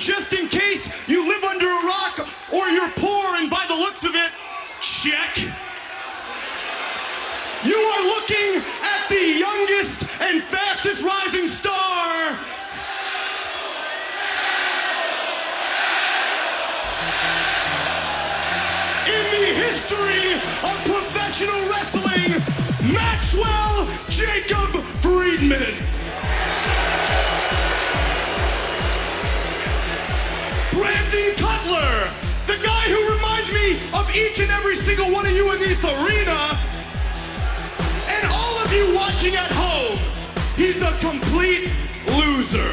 just in case you live under a rock or you're poor and by the looks of it, check. You are looking at the youngest and fastest rising star. In the history of professional wrestling, Maxwell Jacob Friedman. Brandon Cutler, the guy who reminds me of each and every single one of you in this arena. And all of you watching at home, he's a complete loser.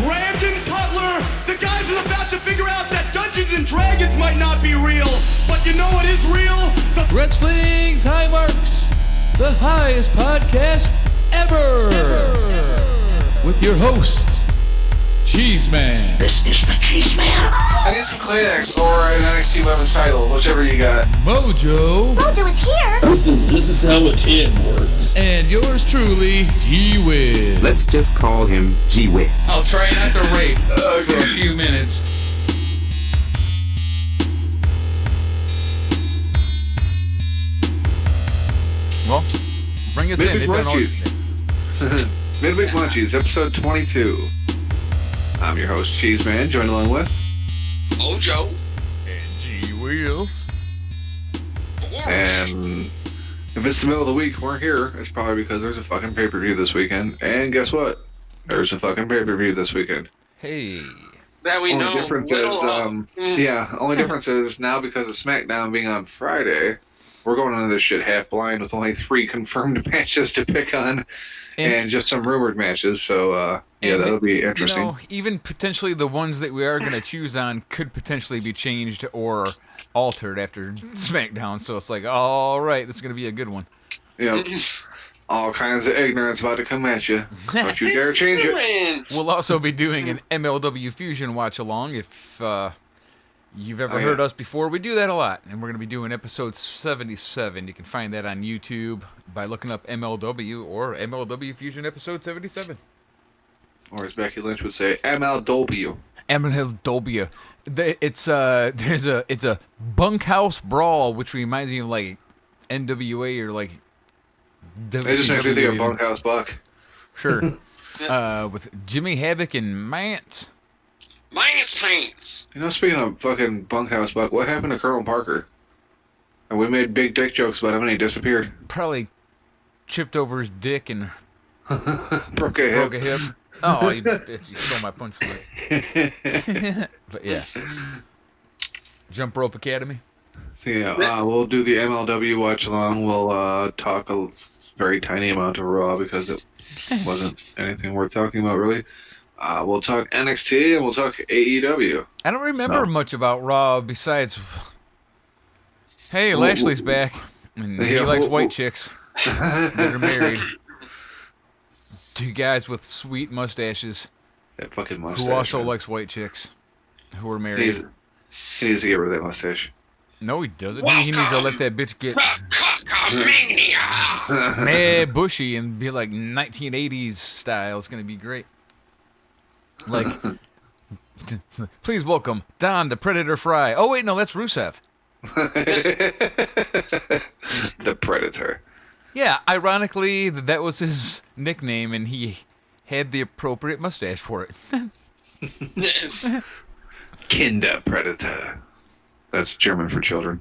Brandon Cutler, the guys are about to figure out that Dungeons and Dragons might not be real, but you know what is real? The Wrestling's High Marks, the highest podcast ever. With your host, Cheez Man. This is the Cheez Man. I need some Kleenex or an NXT Women's title, whichever you got. Mojo. Mojo is here. Listen, this is how a kid works. And yours truly, Whiz. Let's just call him Whiz. I'll try not to rape for a few minutes. Well, bring us Midweek in. Munchies. Midweek Munchies, episode 22. I'm your host, Cheez Man, joined along with Mojo. And Whiz. And if it's the middle of the week, we're here. It's probably because there's a fucking pay-per-view this weekend. And guess what? There's a fucking pay-per-view this weekend. Hey. That we Only know. difference is, only difference is now because of SmackDown being on Friday, we're going into this shit half blind with only 3 confirmed matches to pick on. And just some rumored matches, so that'll be interesting. You know, even potentially the ones that we are going to choose on could potentially be changed or altered after SmackDown. So it's like, all right, this is going to be a good one. Yep. All kinds of ignorance about to come at you. Don't you dare change it. We'll also be doing an MLW Fusion watch along if you've ever heard us before. We do that a lot, and we're going to be doing episode 77. You can find that on YouTube by looking up MLW or MLW Fusion episode 77. Or as Becky Lynch would say, MLW. MLW. It's a bunkhouse brawl, which reminds me of like NWA or like WCW. It just makes me think of Bunkhouse Buck. Sure. With Jimmy Havoc and Mance. Minus paints. You know, speaking of fucking Bunkhouse Buck, what happened to Colonel Parker? And we made big dick jokes about him and he disappeared. Probably chipped over his dick and Broke a hip. Oh, you stole my punchline. But yeah. Jump Rope Academy. So yeah, we'll do the MLW watch along. We'll talk a very tiny amount of Raw because it wasn't anything worth talking about really. We'll talk NXT and we'll talk AEW. I don't remember much about Raw besides, hey, Lashley's back and he likes white chicks that are married. 2 guys with sweet mustaches. That fucking mustache. Who also likes white chicks who are married. He needs to get rid of that mustache. No, he doesn't. He needs to let that bitch get Mania. mad bushy and be like 1980s style. It's going to be great. Like, please welcome Don the Predator Fry. Oh, wait, no, that's Rusev. The Predator. Yeah, ironically, that was his nickname, and he had the appropriate mustache for it. Kinder Predator. That's German for children.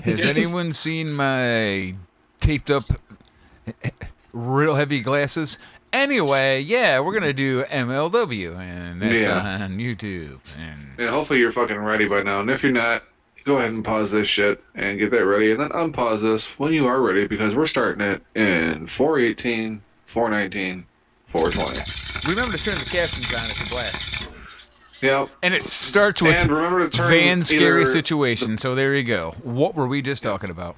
Has anyone seen my taped up, real heavy glasses? Anyway, yeah, we're going to do MLW, and that's on YouTube. And yeah, hopefully you're fucking ready by now. And if you're not, go ahead and pause this shit and get that ready. And then unpause this when you are ready because we're starting it in 4:18, 4:19, 4:20. Remember to turn the captions on if you're black. Yep. And it starts with and remember to turn Van Scary Situation. So there you go. What were we just talking about?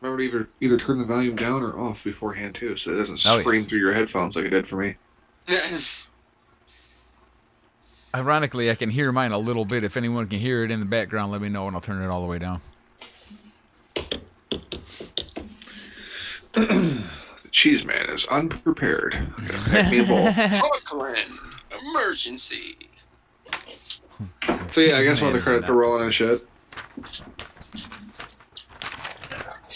Remember to either turn the volume down or off beforehand, too, so it doesn't scream through your headphones like it did for me. Ironically, I can hear mine a little bit. If anyone can hear it in the background, let me know, and I'll turn it all the way down. The Cheese Man is unprepared. I'm gonna pack me a bowl. Brooklyn emergency. So yeah, I guess while the credits are rolling and shit.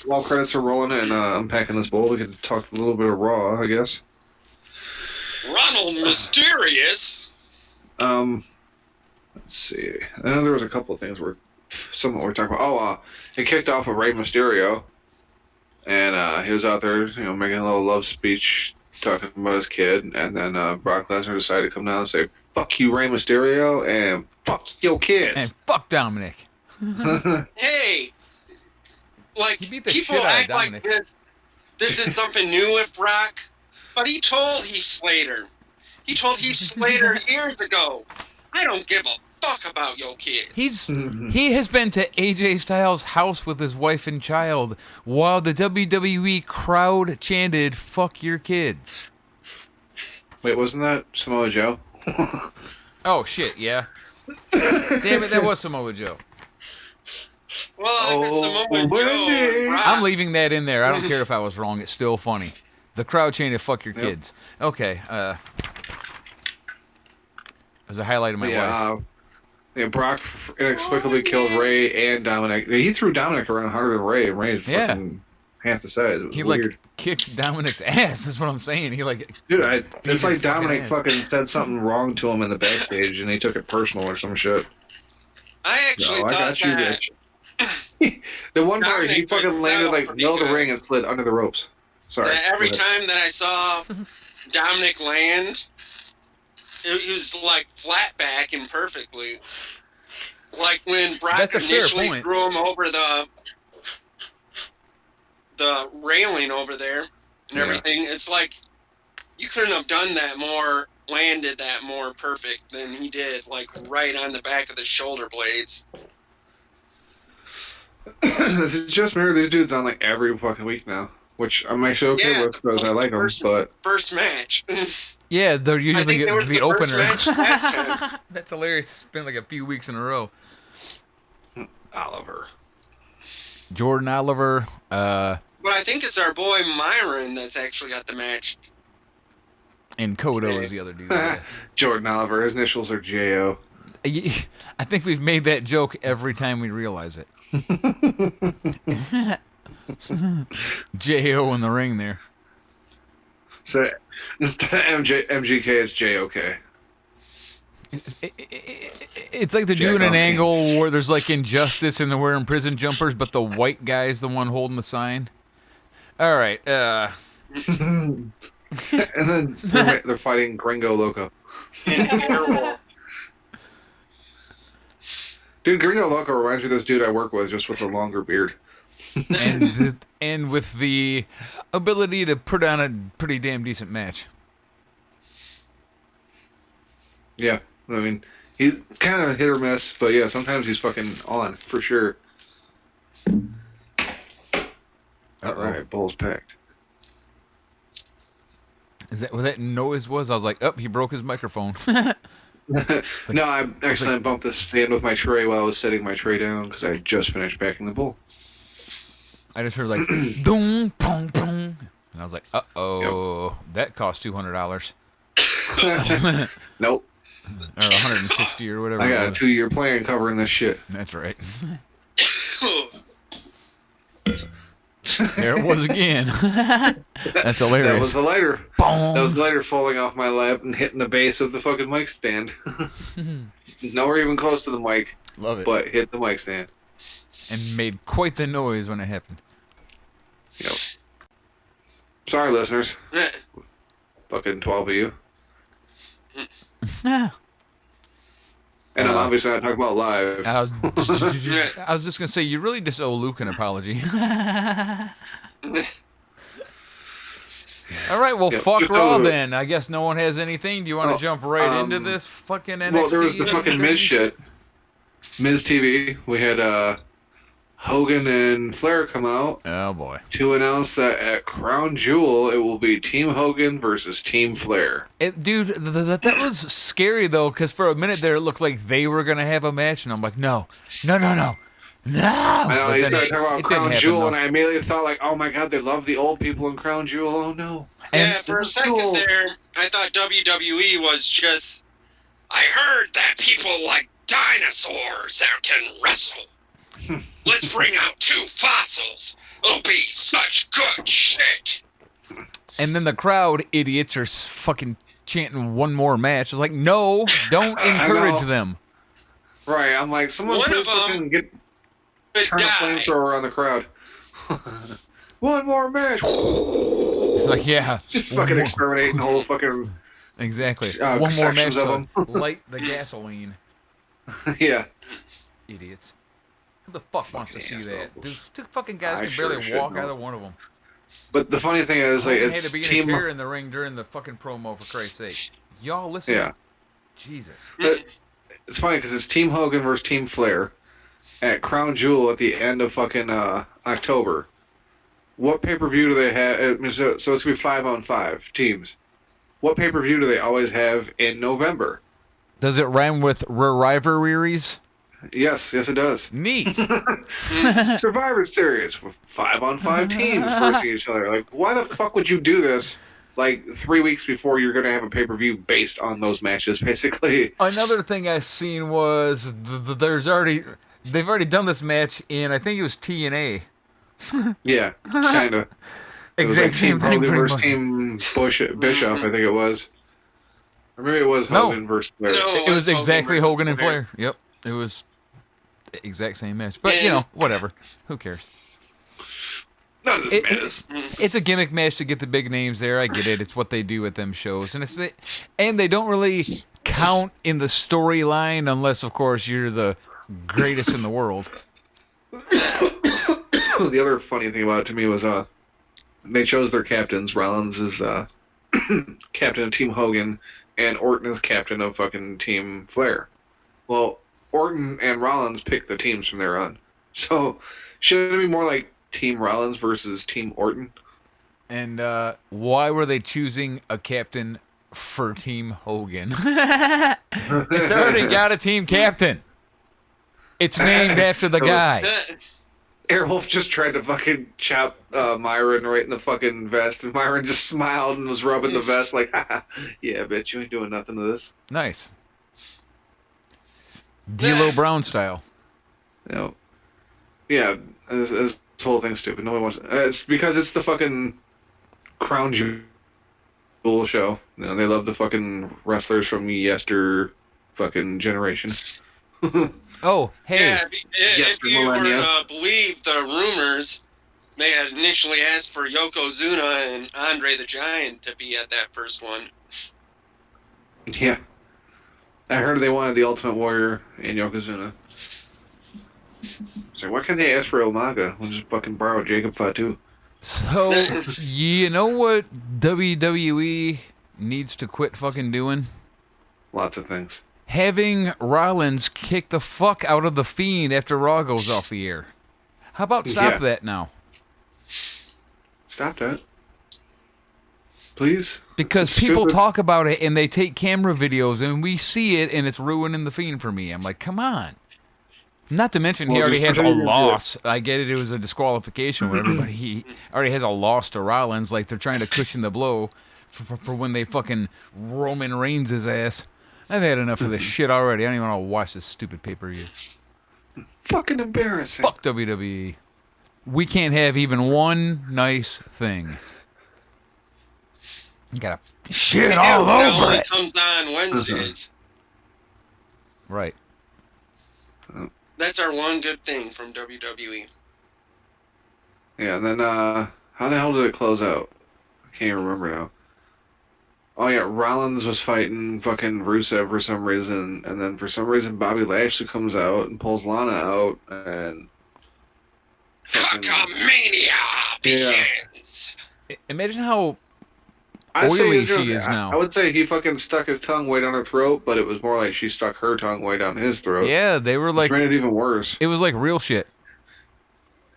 While credits are rolling and unpacking this bowl, we could talk a little bit of Raw, I guess. Ronald Mysterious. Let's see. I know there was a couple of things some we're talking about. Oh, it kicked off with Rey Mysterio, and he was out there, making a little love speech, talking about his kid, and then Brock Lesnar decided to come down and say, "Fuck you, Rey Mysterio, and fuck your kids." And fuck Dominic. Hey, like, He beat the people shit out of act like Dominic. this is something new with Brock, but he told Heath Slater. He told Heath Slater years ago, I don't give a fuck about your kid. He has been to AJ Styles' house with his wife and child while the WWE crowd chanted, "Fuck your kids." Wait, wasn't that Samoa Joe? Oh, shit, yeah. Damn it, that was Samoa Joe. Well, like Samoa Joe and Brock. I'm leaving that in there. I don't care if I was wrong. It's still funny. The crowd chanted, "Fuck your kids." Okay, there's a highlight of my life. Yeah, Brock inexplicably killed Ray and Dominic. He threw Dominic around harder than Ray, and Ray is fucking half the size. It was He weird. kicked Dominic's ass. That's what I'm saying. He Dude, it's like Dominic ass. fucking said something wrong to him in the backstage, and he took it personal or some shit. I actually No, I thought got you, that. bitch. The one part he Dominic fucking was landed like pretty middle of the good. ring and slid under the ropes. Sorry. That every Go ahead. time that I saw Dominic land, it was like flat back and perfectly. Like when Brock That's a fair initially point. threw him over the railing over there and everything, it's like you couldn't have done that more, landed that more perfect than he did, like right on the back of the shoulder blades. This is just mirror these dudes on like every fucking week now, which I'm actually okay Yeah, with because I like them. first- But First match. Yeah, they're I usually think they were the the first opener. match last time. That's hilarious. It's been like a few weeks in a row. Oliver, Jordan Oliver, But I think it's our boy Myron that's actually got the match. and Kodo is the other dude. Yeah. Jordan Oliver, his initials are J.O. I think we've made that joke every time we realize it. J.O. in the ring there. So instead of MGK, it's J.O.K. It's like they're Jack doing an off. angle where there's like injustice and they're wearing prison jumpers, but the white guy's the one holding the sign. All right. And then they're fighting Gringo Loco. Dude, Gringo Loco reminds me of this dude I work with, just with a longer beard. and with the ability to put on a pretty damn decent match. Yeah, I mean, he's kind of hit or miss, but yeah, sometimes he's fucking on, for sure. Alright, bowl's packed. Is that what that noise was? I was like, oh, he broke his microphone. No, I accidentally bumped the stand with my tray while I was setting my tray down, because I had just finished packing the bowl. I just heard like, boom, boom, boom. And I was like, uh-oh, that cost $200. Nope. Or 160 or whatever. I it got a was. 2-year plan covering this shit. That's right. There it was again. That's hilarious. That was the lighter. Boom. That was the lighter falling off my lap and hitting the base of the fucking mic stand. Nowhere even close to the mic, Love it. but hit the mic stand. And made quite the noise when it happened. Yep. Sorry, listeners. Fucking 12 of you. And I'm obviously not talking about live. I was just gonna say, you really just owe Luke an apology. All right, well, Yeah, fuck just Raw over. then. I guess no one has anything. Do you want to jump right into this fucking NXT? Well, there was the fucking Miz shit. Miz TV. We had Hogan and Flair come out Oh boy, to announce that at Crown Jewel it will be Team Hogan versus Team Flair. dude, that was scary though, because for a minute there it looked like they were gonna have a match, and I'm like, no. No. I know, But he then started talking about it didn't Crown happen, Jewel, though. and I immediately thought, like, oh my god, they love the old people in Crown Jewel. Oh no. And Yeah, for a that's second cool. there, I thought WWE was just. I heard that people like dinosaurs that can wrestle. Let's bring out 2 fossils. It'll be such good shit. And then the crowd idiots are fucking chanting one more match. It's like, no, don't I encourage know. them. Right, I'm like, someone One please of 'em fucking Good turn a guy. flamethrower on the crowd. One more match. It's like, yeah. Just one fucking more- exterminating the whole fucking Exactly. One more match sections of to 'em. light the gasoline. yeah. Idiots. Who the fuck wants to see that? assholes. These 2 fucking guys I can sure barely should walk know. either one of them. But the funny thing is, like, Hogan had it's to be in a team. chair in the ring during the fucking promo, for Christ's sake. Y'all listen. Yeah. Jesus. But it's funny because it's Team Hogan versus Team Flair at Crown Jewel at the end of fucking October. What pay-per-view do they have? I mean, so it's gonna be 5-on-5 teams. What pay-per-view do they always have in November? Does it rhyme with rivalries? Yes, it does. Neat. Survivor Series with 5-on-5 teams versus each other. Like, why the fuck would you do this? Like 3 weeks before you're gonna have a pay-per-view based on those matches, basically. Another thing I seen was they've already done this match in, I think it was TNA. Yeah, kind of. Exact same thing, Hogan pretty versus much. Team Bishop, I think it was. Or maybe it was No. Hogan versus Flair. No. It was Hogan exactly versus Hogan and Flair. Flair. Yep, it was the exact same match. But you know, whatever. Who cares? None of this matters. It's a gimmick match to get the big names there. I get it. It's what they do at them shows, and they don't really count in the storyline unless, of course, you're the greatest in the world. The other funny thing about it to me was they chose their captains. Rollins is captain of Team Hogan, and Orton is captain of fucking Team Flair. Well, Orton and Rollins picked the teams from there on. So, shouldn't it be more like Team Rollins versus Team Orton? And why were they choosing a captain for Team Hogan? It's already got a team captain. It's named after the guy. Airwolf just tried to fucking chop Myron right in the fucking vest, and Myron just smiled and was rubbing the vest like, haha, yeah, bitch, you ain't doing nothing to this. Nice. D'Lo Brown style. You know, yeah, this whole thing's stupid. Nobody wants. It's because it's the fucking Crown Jewel show. You know, they love the fucking wrestlers from yester fucking generation. Oh, hey. Yeah, if you millennia. were to believe the rumors, they had initially asked for Yokozuna and Andre the Giant to be at that first one. Yeah, I heard they wanted the Ultimate Warrior and Yokozuna. So why can't they ask for Umaga? We'll just fucking borrow Jacob Fatu. So, you know what WWE needs to quit fucking doing? Lots of things. Having Rollins kick the fuck out of The Fiend after Raw goes off the air. How about stop Yeah. that now? Stop that. Please? Because It's people stupid. talk about it and they take camera videos and we see it and it's ruining The Fiend for me. I'm like, come on. Not to mention he Well, already just has a pretend you're loss. I get it was a disqualification or whatever, but he already has a loss to Rollins. Like they're trying to cushion the blow for when they fucking Roman Reigns his ass. I've had enough of this shit already. I don't even want to watch this stupid pay-per-view. Fucking embarrassing. Fuck WWE. We can't have even one nice thing. You gotta shit all It over only it. comes on Wednesdays. Right. That's our one good thing from WWE. Yeah, and then, how the hell did it close out? I can't even remember now. Oh yeah, Rollins was fighting fucking Rusev for some reason, and then for some reason Bobby Lashley comes out and pulls Lana out, and... fucking- Cockamania begins. Imagine how I'd say oily it's just- she is now. I would say he fucking stuck his tongue way down her throat, but it was more like she stuck her tongue way down his throat. Yeah, they were like, Which made it even worse. it was like real shit.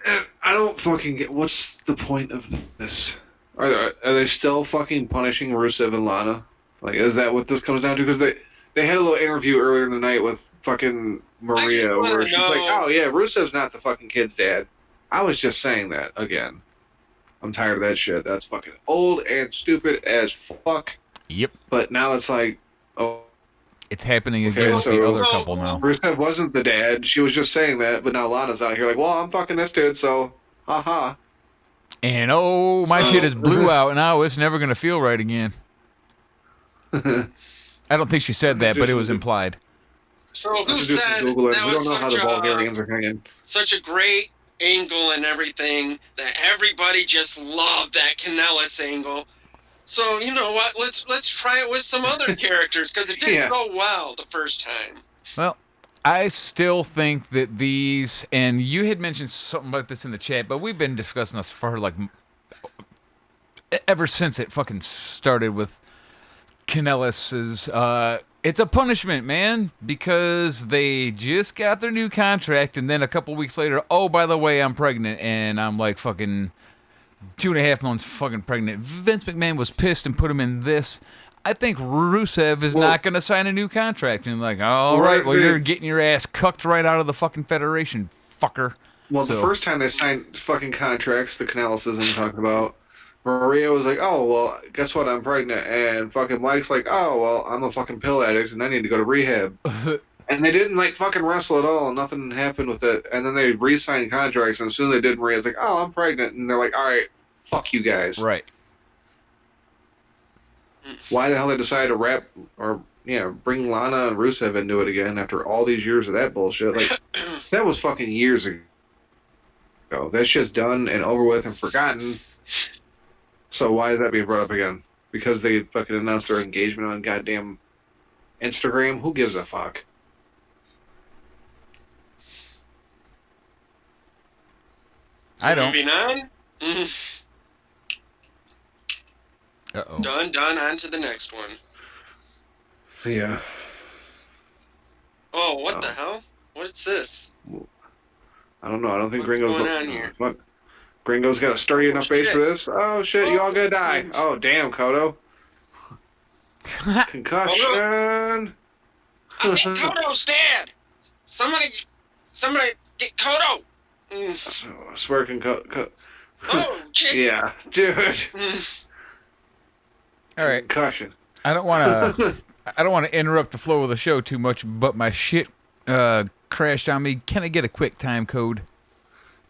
And I don't fucking get... What's the point of this? Are they still fucking punishing Rusev and Lana? Like, is that what this comes down to? Because They had a little interview earlier in the night with fucking Maria where she's like, oh yeah, Rusev's not the fucking kid's dad. I was just saying that again. I'm tired of that shit. That's fucking old and stupid as fuck. Yep. But now it's like, oh. It's happening again with the other couple now. Rusev wasn't the dad. She was just saying that, but now Lana's out here like, well, I'm fucking this dude, so haha. And oh, my shit is blew out now. It's never going to feel right again. I don't think she said that, but it was implied. So who said that we don't know how the Bulgarians are hanging. Such a great angle and everything that everybody just loved that Kanellis angle. So you know what? Let's try it with some other characters because it didn't go well the first time. Well, I still think that these, and you had mentioned something about this in the chat, but we've been discussing this for like ever since it fucking started with Kanellis's. It's a punishment, man, because they just got their new contract, and then a couple weeks later, oh, by the way, I'm pregnant, and I'm like fucking 2.5 months fucking pregnant. Vince McMahon was pissed and put him in this. I think Rusev is not going to sign a new contract. And like, all right, well, you're getting your ass cucked right out of the fucking federation, fucker. Well, the first time they signed fucking contracts, the Kanellises I'm talking about, Maria was like, oh, well, guess what? I'm pregnant. And fucking Mike's like, oh, well, I'm a fucking pill addict and I need to go to rehab. And they didn't, like, fucking wrestle at all. Nothing happened with it. And then they re-signed contracts, and as soon as they did, Maria's like, oh, I'm pregnant. And they're like, all right, fuck you guys. Right. Why the hell they decided to bring Lana and Rusev into it again after all these years of that bullshit? Like, that was fucking years ago. That shit's done and over with and forgotten. So why is that being brought up again? Because they fucking announced their engagement on goddamn Instagram? Who gives a fuck? I don't. Moving on. Uh-oh. Done. On to the next one. Yeah. Oh, what the hell? What's this? I don't know. I don't think What's Gringo's going on here? What? Gringo's got a sturdy enough base for this? Oh shit! You all gonna die? Oh damn, Kodo. Concussion. I think Kodo's dead. Somebody get Kodo. I swear, Oh, shit. yeah, dude. All right. Concussion. I don't want to interrupt the flow of the show too much, but my shit crashed on me. Can I get a quick time code?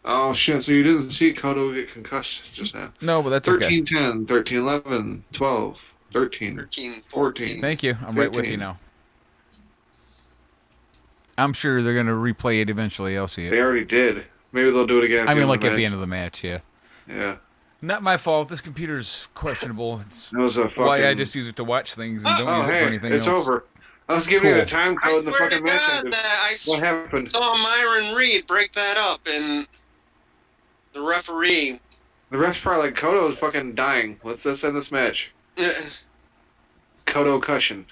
Oh shit! So you didn't see Kodo get concussed just now? No, but that's okay. 13-10, 13-11, 12, 13, 14. Thank you. I'm 15. right with you now. I'm sure they're gonna replay it eventually. I'll see it. They already did. Maybe they'll do it again. I mean, like at the end of the match, yeah. Yeah. Not my fault. This computer's questionable. It's It was a fucking... why I just use it to watch things and don't use it for anything it's else. over. I was giving you Cool. the time I code in the swear to fucking match. God ended. that I What happened? saw Myron Reed break that up, and the referee. The ref's probably like, Kodo's fucking dying. Let's end this match. Kodo cushion.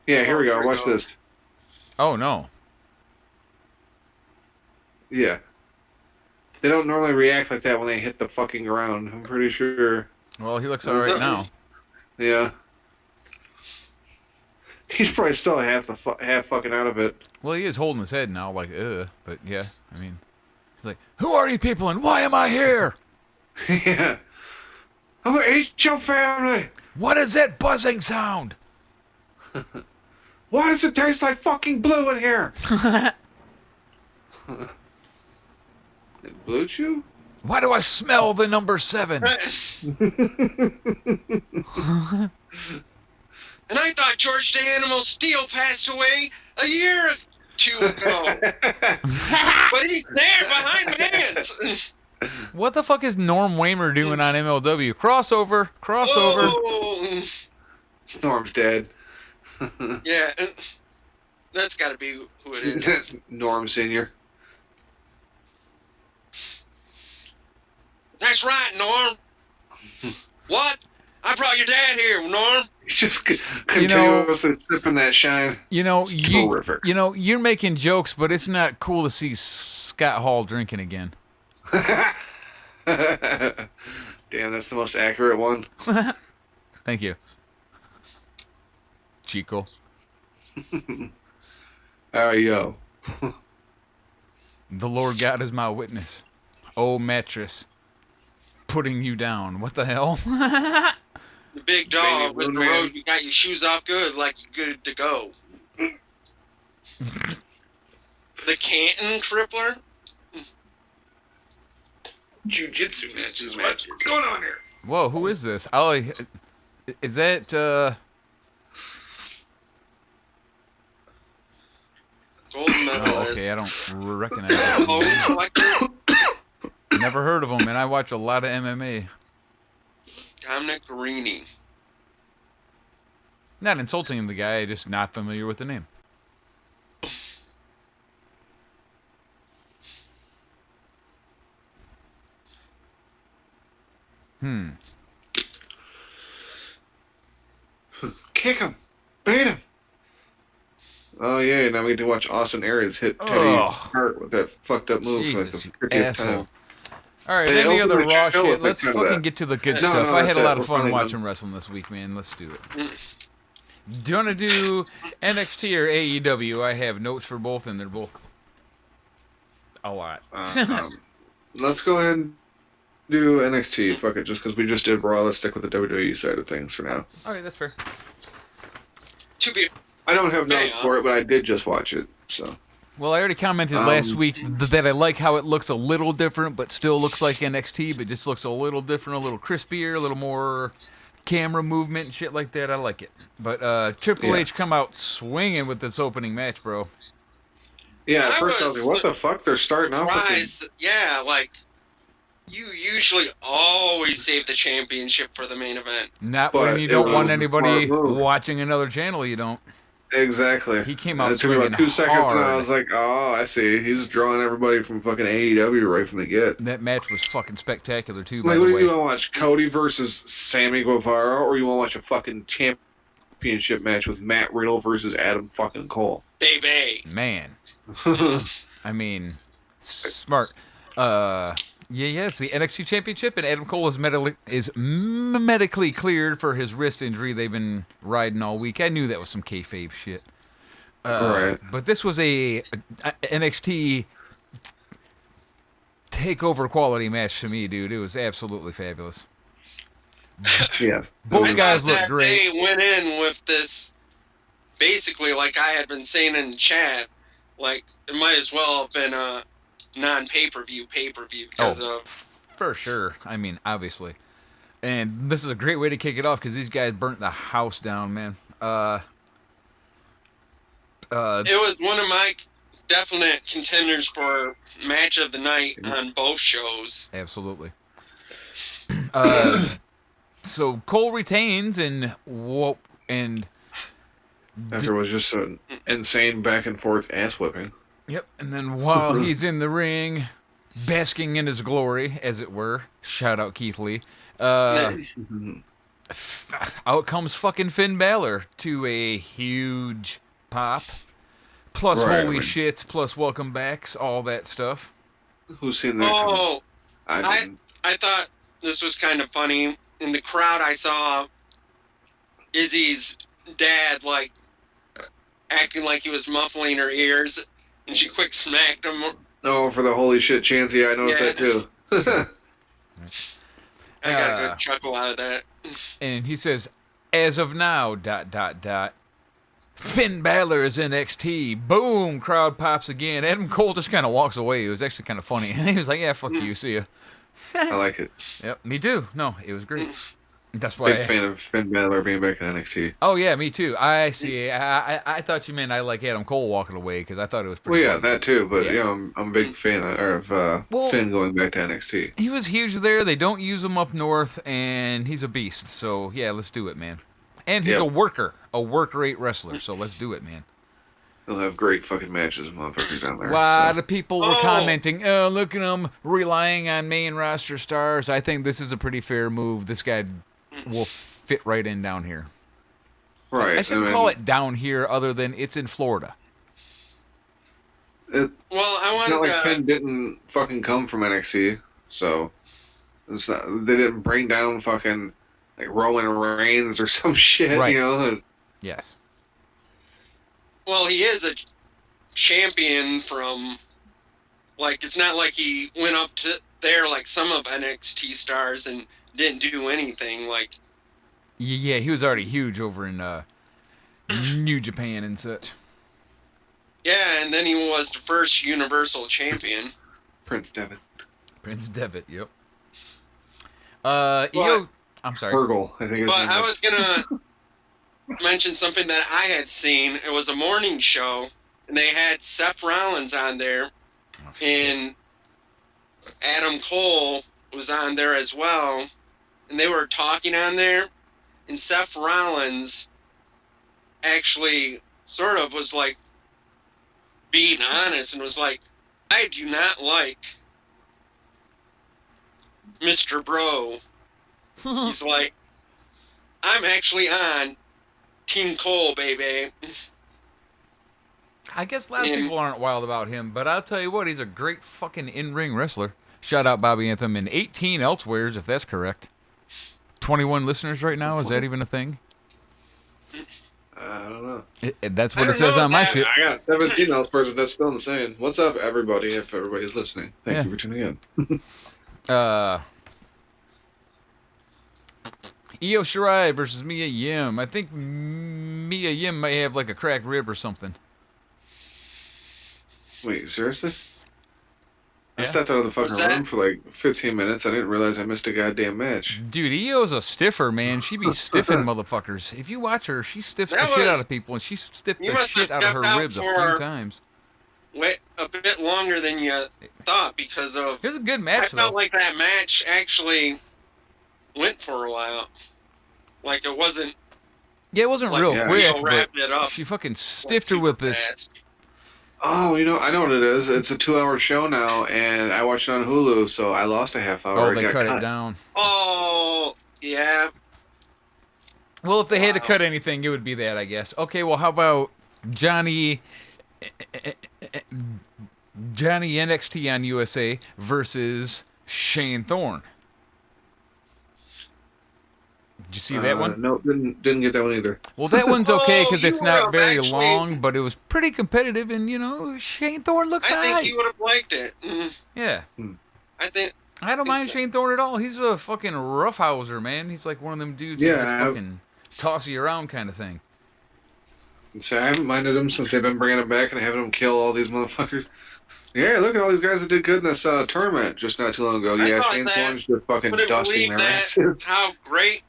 Yeah, here we go. Here we Watch go. this. Oh no. Yeah. They don't normally react like that when they hit the fucking ground. I'm pretty sure. Well, he looks all right now. Yeah. He's probably still half fucking out of it. Well, he is holding his head now, like, but yeah, I mean, he's like, who are you people and why am I here? Yeah. I'm gonna eat your family. What is that buzzing sound? Why does it taste like fucking blue in here? Blue Chew? Why do I smell the number 7? And I thought George the Animal Steel passed away a year or 2 ago. But he's there behind Mans. What the fuck is Norm Waymer doing on MLW? Crossover. Oh, Storm's dead. yeah, that's got to be who it is. That's Norm Sr. That's right, Norm. What? I brought your dad here, Norm. He's just continuously sipping that shine. You know, Terrific. you're making jokes, but it's not cool to see Scott Hall drinking again. Damn, that's the most accurate one. Thank you. Chico. Yo. The Lord God is my witness. Oh, mattress. Putting you down. What the hell? The big dog with Moon the Man. road. You got your shoes off good, like you're good to go. The Canton Crippler. Jiu-jitsu matches. What's going on here? Whoa, who is this? Is that, Gold medalist. Oh, okay, I don't recognize him. Bone collector. Never heard of him, and I watch a lot of MMA. Dominic Guarini. Not insulting the guy, just not familiar with the name. Kick him. Beat him. Oh, yeah, now we get to watch Austin Aries hit Teddy Ugh. Hart with that fucked up move for like Jesus, the you 50th asshole. time. All right, They any opened other the Raw show shit? with Let's like fucking that. get to the good No, stuff. I had that's a it. lot We're of fun finally watching done. wrestling this week, man. Let's do it. Do you want to do NXT or AEW? I have notes for both, and they're both a lot. Let's go ahead and do NXT. Fuck it, just because we just did Raw, let's stick with the WWE side of things for now. All right, that's fair. To be I don't have notes Yeah. for it, but I did just watch it, so. Well, I already commented last week that I like how it looks a little different, but still looks like NXT, but just looks a little different, a little crispier, a little more camera movement and shit like that. I like it. But Triple H come out swinging with this opening match, bro. Yeah, at I first I was was like, what the fuck? They're starting off with surprised. Yeah, like you usually always save the championship for the main event. Not But when you it don't was want a anybody smart move. watching another channel, you don't. Exactly. He came out It took me about swinging 2 seconds, and I hard. was like, oh, I see. He's drawing everybody from fucking AEW right from the get. That match was fucking spectacular, too, by Like, the what do way. you want to watch? Cody versus Sammy Guevara, or you want to watch a fucking championship match with Matt Riddle versus Adam fucking Cole? Baby. Man. I mean, smart. Yeah, it's the NXT Championship, and Adam Cole is medically cleared for his wrist injury they've been riding all week. I knew that was some kayfabe shit. Right. But this was a NXT takeover quality match to me, dude. It was absolutely fabulous. Yeah. Both I guys thought look that great. They went in with this, basically, like I had been saying in the chat, like it might as well have been a non-pay-per-view because of For sure. I mean, obviously. And this is a great way to kick it off because these guys burnt the house down, man. it was one of my definite contenders for match of the night on both shows. Absolutely. So Cole retains, and After it was just an insane back and forth ass whipping. yep. And then while he's in the ring, basking in his glory, as it were. Shout out Keith Lee. Out comes fucking Finn Balor to a huge pop. Plus Right, holy I mean- shits, plus welcome backs, all that stuff. Who's seen that? Oh, I didn't. I thought this was kind of funny. In the crowd, I saw Izzy's dad, like, acting like he was muffling her ears, and she quick smacked him. Oh, for the holy shit chance, yeah, I noticed Yeah. that too. I got a good chuckle out of that. And he says, as of now, ... Finn Balor is NXT. Boom! Crowd pops again. Adam Cole just kind of walks away. It was actually kind of funny. He was like, yeah, fuck you. See ya. I like it. Yep, me too. No, it was great. That's why. Big fan of Finn Balor being back in NXT. Oh, yeah, me too. I see. I thought you meant I like Adam Cole walking away because I thought it was Well, pretty yeah, funny. that too, but Yeah. yeah, I'm a big fan of Well- Finn going back to NXT. He was huge there. They don't use him up north, and he's a beast. So, yeah, let's do it, man. And he's Yep. a work rate wrestler, so let's do it, man. They'll have great fucking matches, motherfuckers down there. A lot so. of people were commenting, oh, look at him relying on main roster stars. I think this is a pretty fair move. This guy will fit right in down here. Right. I shouldn't call it down here other than it's in Florida. It's Well, I not wanted like to. Finn didn't fucking come from NXT, so it's not. They didn't bring down fucking like Roman Reigns or some shit, Right. you know. Yes. well, he is a champion from, like, it's not like he went up to there like some of NXT stars and didn't do anything. Like, Yeah, he was already huge over in New Japan and such. yeah, and then he was the first Universal Champion. Prince Devitt. Prince Devitt, yep. I'm sorry. Virgil, I think his But name I is. was gonna mention something that I had seen. It was a morning show, and they had Seth Rollins on there, Oh, shit. and Adam Cole was on there as well, and they were talking on there, and Seth Rollins actually sort of was like being honest and was like, I do not like Mr. Bro. He's like, I'm actually on Team Cole, baby. I guess a lot of people aren't wild about him, but I'll tell you what, he's a great fucking in-ring wrestler. Shout out Bobby Anthem and 18 elsewheres, if that's correct. 21 listeners right now, is that even a thing? I don't know. That's what I it don't says know on my that. shit. I got 17 else person. That's still insane. What's up, everybody? If everybody's listening, thank Yeah. you for tuning in. Io Shirai versus Mia Yim. I think Mia Yim may have like a cracked rib or something. Wait, seriously? I Yeah. stepped out of the fucking What's that? room for like 15 minutes. I didn't realize I missed a goddamn match. Dude, Io's a stiffer, man. She be stiffing motherfuckers. If you watch her, she stiffs That the shit out was- of people, and she stiffed You the must have shit out of stepped her out ribs a for- few times. Wait a bit longer than you thought because of. It was a good I match, felt though. like that match actually went for a while. Like it wasn't Yeah, it wasn't like real yeah, quick, Io but wrapped it up. she fucking like, stiffed her super with this. fast. Oh, I know what it is. It's a 2-hour show now, and I watched it on Hulu, so I lost a half hour. Oh, It they got cut it down. Oh yeah. Well, if they had to Wow. cut anything, it would be that, I guess. Okay, well, how about Johnny NXT on USA versus Shane Thorne? Did you see that one? No, didn't get that one either. Well, that one's okay because Oh, it's you not would've very actually- long, but it was pretty competitive, and Shane Thorne looks I think alright. you would have liked it. Yeah, I think I don't mind Shane Thorne at all. He's a fucking roughhouser, man. He's like one of them dudes who Yeah, just I- fucking toss you around kind of thing. So I haven't minded him since they've been bringing him back and having him kill all these motherfuckers. Yeah, look at all these guys that did good in this tournament just not too long ago. I Yeah, thought Shane that- Thorne's just fucking wouldn't dusting believe their that asses. how great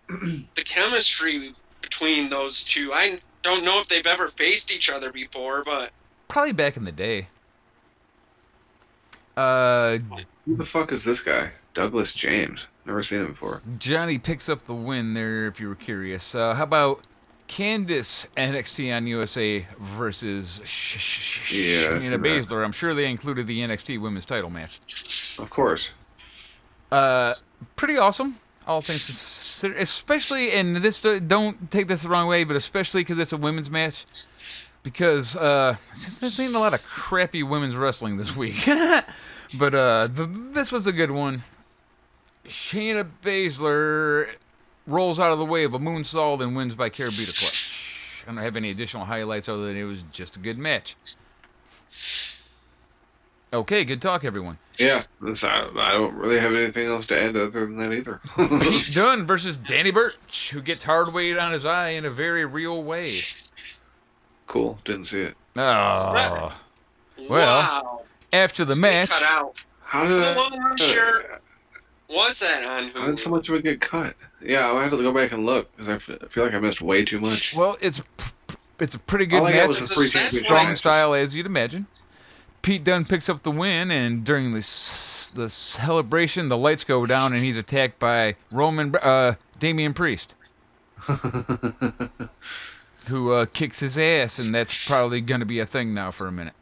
the chemistry between those two. I don't know if they've ever faced each other before, but Probably back in the day. Who the fuck is this guy? Douglas James. Never seen him before. Johnny picks up the win there, if you were curious. How about Candice NXT on USA versus Yeah, Shayna right. Baszler? I'm sure they included the NXT Women's Title match. Of course. Pretty awesome, all things considered. Especially, and this don't take this the wrong way, but especially because it's a women's match. Because since there's been a lot of crappy women's wrestling this week, but this was a good one. Shayna Baszler rolls out of the way of a moonsault and wins by Carabita clutch. I don't have any additional highlights other than it was just a good match. Okay, good talk, everyone. Yeah, I don't really have anything else to add other than that either. Pete Dunne versus Danny Burch, who gets hard weight on his eye in a very real way. Cool, didn't see it. Oh. Well, wow. after the match, Cut out. How did How long I, shirt was that on how did so Hulu? much of it get cut? Yeah, I'll have to go back and look because I feel like I missed way too much. well, it's a pretty good All I got match. was the three championship Strong matches. style, as you'd imagine. Pete Dunne picks up the win, and during the celebration, the lights go down, and he's attacked by Damian Priest, who kicks his ass, and that's probably going to be a thing now for a minute.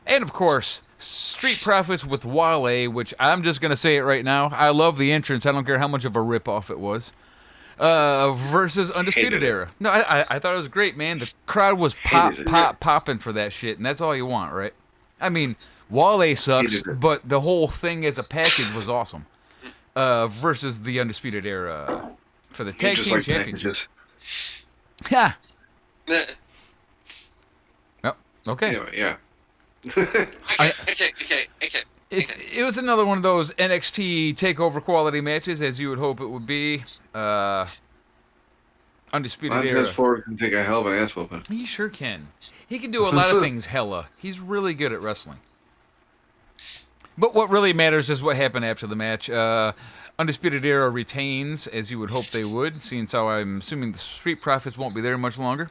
And, of course, Street Profits with Wale, which I'm just going to say it right now. I love the entrance. I don't care how much of a ripoff it was. Versus Undisputed Hated it. Era. No, I thought it was great, man. The crowd was popping for that shit, and that's all you want, right? I mean, Wale sucks, Hated it. but the whole thing as a package was awesome. Versus the Undisputed Era for the tag Just team like championship. packages. Ha! The- Okay. Anyway, yeah. Okay. It was another one of those NXT takeover quality matches, as you would hope it would be. Undisputed Montez Era. Ford can take a hell of an ass whooping. He sure can. He can do a lot of things hella. He's really good at wrestling. But what really matters is what happened after the match. Undisputed Era retains, as you would hope they would, seeing how I'm assuming the Street Profits won't be there much longer.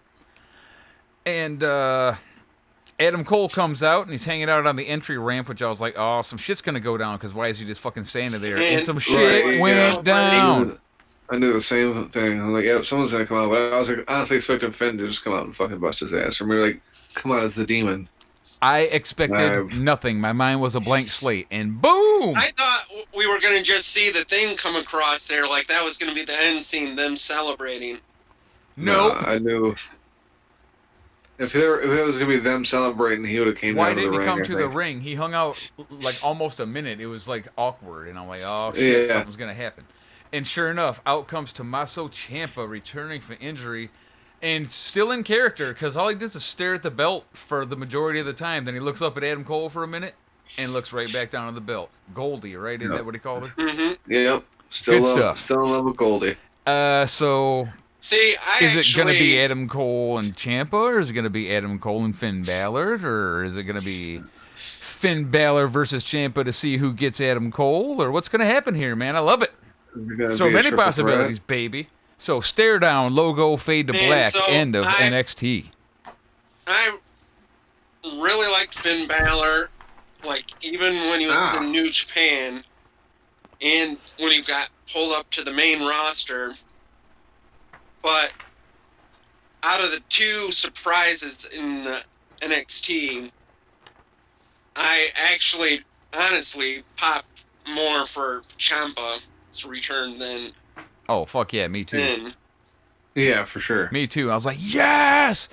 And Adam Cole comes out, and he's hanging out on the entry ramp, which I was like, oh, some shit's going to go down, because why is he just fucking standing there? And some shit went down. I knew the same thing. I'm like, yeah, someone's going to come out. But I was like, honestly expecting Finn to just come out and fucking bust his ass. Or maybe like, come out as the demon. I expected nothing. My mind was a blank slate, and boom! I thought we were going to just see the thing come across there, like that was going to be the end scene, them celebrating. Nope. I knew. If it was going to be them celebrating, he would have came Why down to the ring. didn't he come to the think. ring? He hung out like almost a minute. It was like awkward, and I'm like, oh shit, Yeah. something's going to happen. And sure enough, out comes Tommaso Ciampa returning from injury and still in character, because all he does is stare at the belt for the majority of the time. Then he looks up at Adam Cole for a minute and looks right back down at the belt. Goldie, right? Isn't that what he called her? Mm-hmm. Yep. Good stuff. Still in love with Goldie. So See, is it going to be Adam Cole and Ciampa, or is it going to be Adam Cole and Finn Balor, or is it going to be Finn Balor versus Ciampa to see who gets Adam Cole, or what's going to happen here, man? I love it. So many possibilities, baby. So stare down, logo, fade to black, end of NXT. I really liked Finn Balor, like even when he was in New Japan, and when he got pulled up to the main roster. But out of the two surprises in the NXT, I actually, honestly, popped more for Ciampa's return than. Oh, fuck yeah, me too. Finn. Yeah, for sure. Me too. I was like, yes!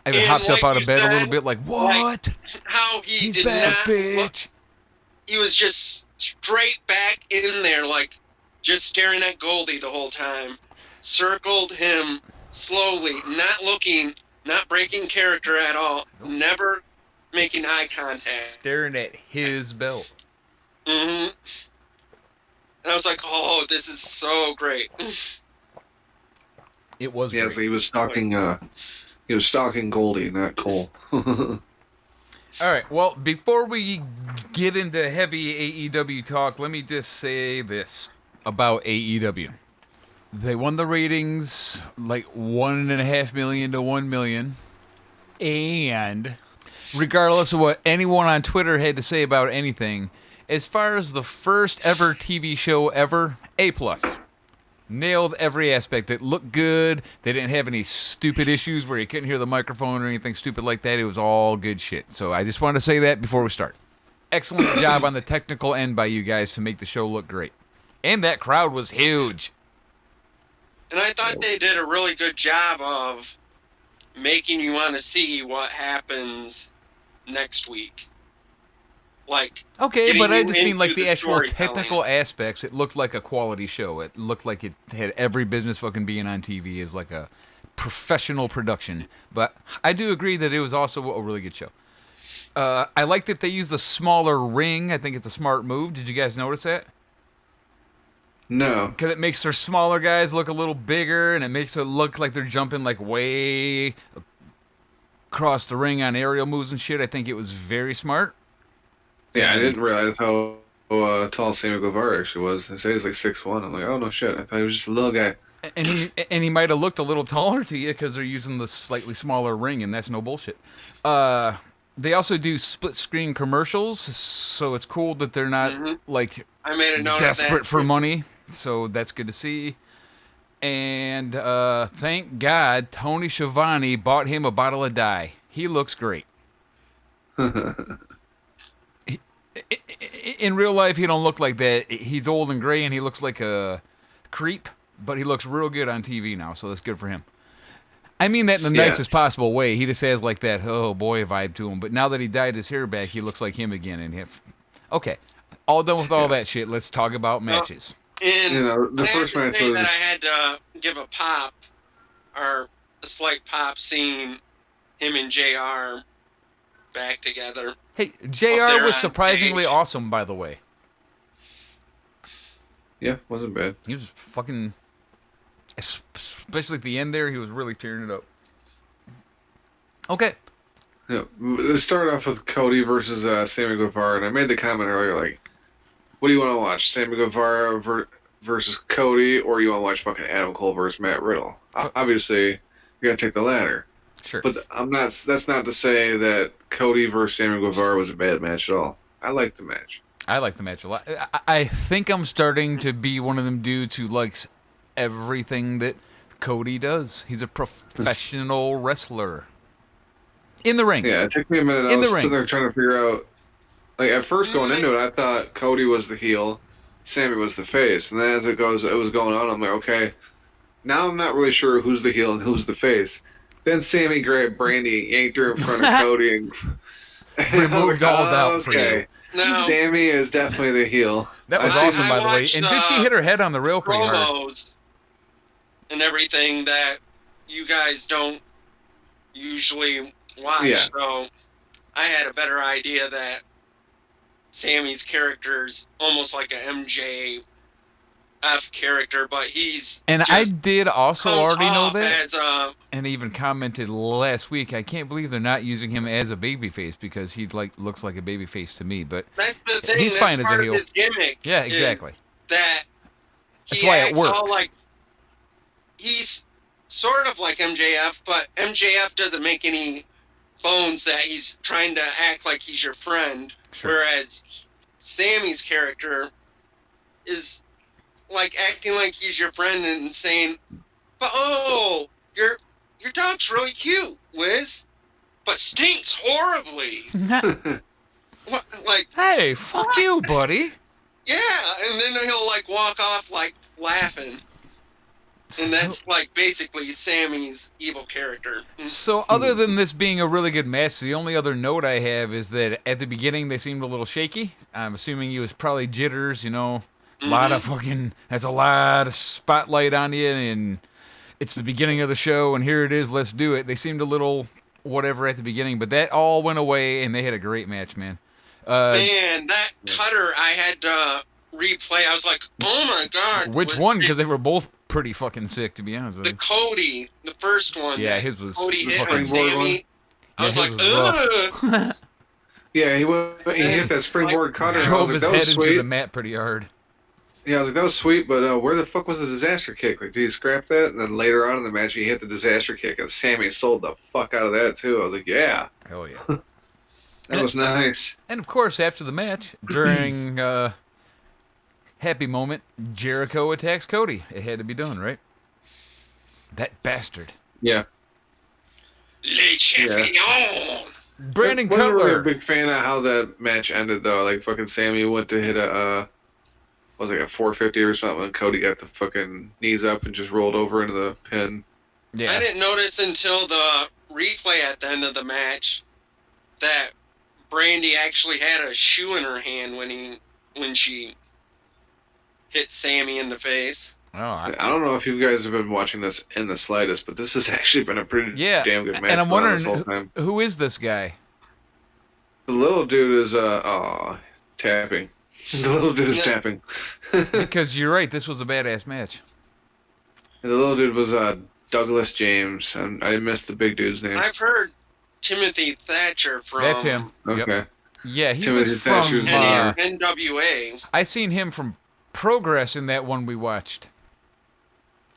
I even hopped up out of bed a little bit like, what? Like, how he He's did back, not bitch. look. He was just straight back in there, like, just staring at Goldie the whole time. Circled him slowly, not looking, not breaking character at all, never making eye contact. Staring at his belt. Mm-hmm. And I was like, oh, this is so great. It was Yeah, great. so he was stalking Goldie, not Cole. All right, well, before we get into heavy AEW talk, let me just say this about AEW. They won the ratings like 1.5 million to 1 million. And regardless of what anyone on Twitter had to say about anything, as far as the first ever TV show ever, A+. Nailed every aspect. It looked good. They didn't have any stupid issues where you couldn't hear the microphone or anything stupid like that. It was all good shit. So I just wanted to say that before we start. Excellent job on the technical end by you guys to make the show look great. And that crowd was huge. And I thought they did a really good job of making you want to see what happens next week. Like, okay, but I just mean like into the the actual storytelling. technical aspects. It looked like a quality show. It looked like it had every business fucking being on TV as like a professional production. But I do agree that it was also a really good show. I like that they used a smaller ring. I think it's a smart move. Did you guys notice that? No. Because it makes their smaller guys look a little bigger, and it makes it look like they're jumping like way across the ring on aerial moves and shit. I think it was very smart. Yeah, I didn't realize how tall Sammy Guevara actually was. They say he's like 6'1". I'm like, oh no shit. I thought he was just a little guy. And he might have looked a little taller to you because they're using the slightly smaller ring, and that's no bullshit. They also do split screen commercials, so it's cool that they're not like I made a note desperate of that. for money. So that's good to see. And thank God Tony Schiavone bought him a bottle of dye. He looks great. In real life, he don't look like that. He's old and gray, and he looks like a creep. But he looks real good on TV now, so that's good for him. I mean that in the nicest possible way. He just has like that oh boy vibe to him. But now that he dyed his hair back, he looks like him again. And okay, all done with all that shit. Let's talk about matches. And You know, the I first have match to say was- that I had to give a pop, or a slight pop, seeing him and JR back together. Hey, Up JR there was on surprisingly stage. awesome, by the way. Yeah, wasn't bad. He was fucking, especially at the end there, he was really tearing it up. Okay. Yeah, let's start off with Cody versus Sammy Guevara, and I made the comment earlier, like, what do you want to watch, Sammy Guevara versus Cody, or you want to watch fucking Adam Cole versus Matt Riddle? Obviously, you're gonna take the latter. Sure. But that's not to say that Cody versus Sammy Guevara was a bad match at all. I liked the match. I like the match a lot. I think I'm starting to be one of them dudes who likes everything that Cody does. He's a professional wrestler. In the ring. Yeah, it took me a minute. I was sitting there trying to figure out. Like, at first going into it, I thought Cody was the heel, Sammy was the face. And then as it was going on, I'm like, okay, now I'm not really sure who's the heel and who's the face. Then Sammy grabbed Brandy, yanked her in front of Cody, and removed all doubt for you. Now, Sammy is definitely the heel. That was I awesome, by the way. watched, And did she hit her head on the rail pretty hard? promos and everything that you guys don't usually watch. Yeah. So I had a better idea that Sammy's character's almost like a MJF character, but he's And I did also comes already know off that. as a And even commented last week, I can't believe they're not using him as a babyface because he looks like a babyface to me. But that's the thing. He's that's fine as a part heel. of his gimmick. Yeah, exactly. is That That's he why it acts all works. like he's sort of like MJF, but MJF doesn't make any bones that he's trying to act like he's your friend. Sure. Whereas Sammy's character is like acting like he's your friend and saying, "But oh, your dog's really cute, Whiz, but stinks horribly." What, like, Hey, fuck What? you, buddy. yeah, and then he'll like walk off like laughing, and that's like basically Sammy's evil character. So, other than this being a really good match, the only other note I have is that at the beginning they seemed a little shaky. I'm assuming he was probably jitters, you know. A lot of fucking, that's a lot of spotlight on you, and it's the beginning of the show, and here it is, let's do it. They seemed a little whatever at the beginning, but that all went away, and they had a great match, man. Man, that cutter I had to replay. I was like, oh my god. Which one? Because they were both pretty fucking sick, to be honest with The you. Cody, the first one. Yeah, that his was Cody the hit fucking on Sammy. I was his like, was rough. ugh. Yeah, he hit that springboard cutter. and I Drove was like, his that head was into sweet. the mat pretty hard. Yeah, I was like, that was sweet, but where the fuck was the disaster kick? Like, did he scrap that? And then later on in the match, he hit the disaster kick, and Sammy sold the fuck out of that, too. I was like, yeah, Hell yeah. that was nice. And of course, after the match, during happy moment, Jericho attacks Cody. It had to be done, right? That bastard. Yeah. Le Champion. Brandon I wasn't really a Cutler. big fan of how that match ended, though. Like, fucking Sammy went to hit a, was it a 450 or something, and Cody got the fucking knees up and just rolled over into the pin. Yeah. I didn't notice until the replay at the end of the match that Brandy actually had a shoe in her hand when she hit Sammy in the face. Oh, I don't know if you guys have been watching this in the slightest, but this has actually been a pretty yeah. damn good match. And I'm going on wondering, this whole time. who is this guy? The little dude is tapping. The little dude is Yeah. tapping. Because you're right, this was a badass match. And the little dude was Douglas James, and I missed the big dude's name. I've heard Timothy Thatcher from That's him. Yep. Okay. Yeah, he Timothy was from. Thatcher's NWA. I seen him from Progress in that one we watched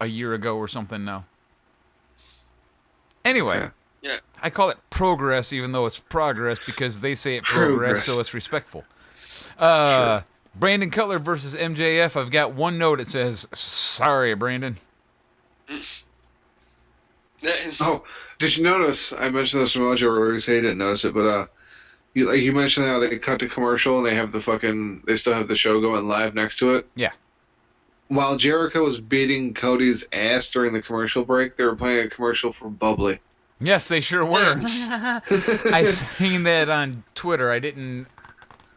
a year ago or something now. Anyway, Okay. Yeah. I call it Progress even though it's Progress because they say it Progress, Progress. so it's respectful. Brandon Cutler versus MJF. I've got one note. It says, "Sorry, Brandon." Oh, did you notice? I mentioned this to Mojo earlier. You say you didn't notice it, but you mentioned how they cut to commercial and they still have the show going live next to it. Yeah. While Jericho was beating Cody's ass during the commercial break, they were playing a commercial for Bubbly. Yes, they sure were. I seen that on Twitter. I didn't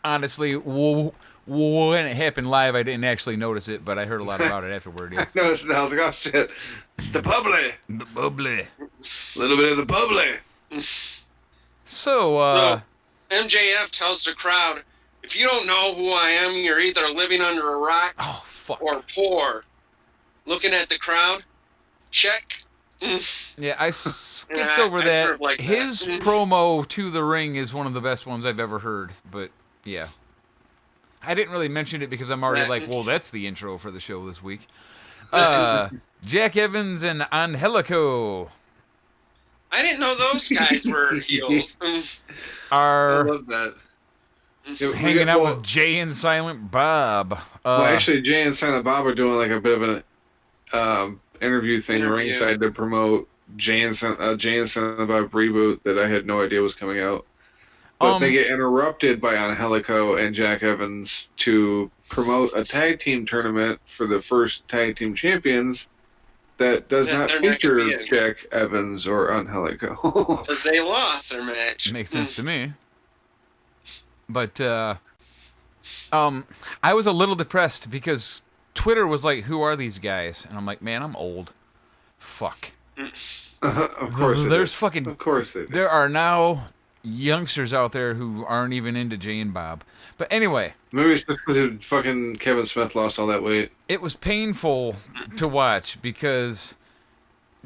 honestly. When it happened live, I didn't actually notice it, but I heard a lot about it afterward. Yeah. Noticed it. I was like, oh shit, it's the Bubbly. The bubbly. A little bit of the Bubbly. So, No, MJF tells the crowd, if you don't know who I am, you're either living under a rock Oh, fuck. or poor. Looking at the crowd, check. Yeah, I skipped Yeah, over I that. sort of like that. His promo to the ring is one of the best ones I've ever heard, but yeah. I didn't really mention it because I'm already like, well, that's the intro for the show this week. Jack Evans and Angelico I didn't know those guys were heels. I are love that. Yeah, hanging out with Jay and Silent Bob. Well, actually, Jay and Silent Bob are doing like a bit of an interview thing ringside to promote Jay and Silent Bob reboot that I had no idea was coming out. But they get interrupted by Angelico and Jack Evans to promote a tag team tournament for the first tag team champions that does not feature Jack Evans or Angelico. Because they lost their match. Makes sense to me. But I was a little depressed because Twitter was like, "Who are these guys?" And I'm like, "Man, I'm old. Fuck." Of course, there's fucking. Of course, they do. There are now youngsters out there who aren't even into Jay and Bob. But anyway, Maybe it's just because fucking Kevin Smith lost all that weight. it was painful to watch because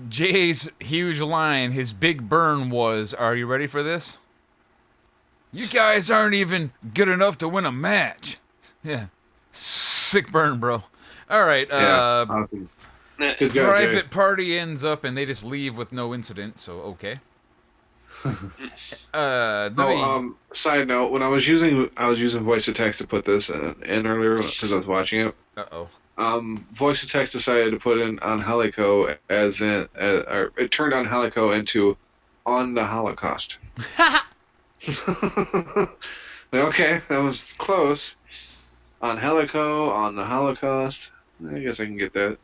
Jay's huge line, his big burn was, "Are you ready for this? You guys aren't even good enough to win a match." Yeah. Sick burn, bro. All right. Yeah, awesome. Good job, Jay. Private party ends up and they just leave with no incident, so okay. Side note: when I was using voice to text to put this in earlier because I was watching it. Voice to text decided to put in Angelico as in, or it turned Angelico into on the Holocaust. Okay, that was close. Angelico on the Holocaust. I guess I can get that.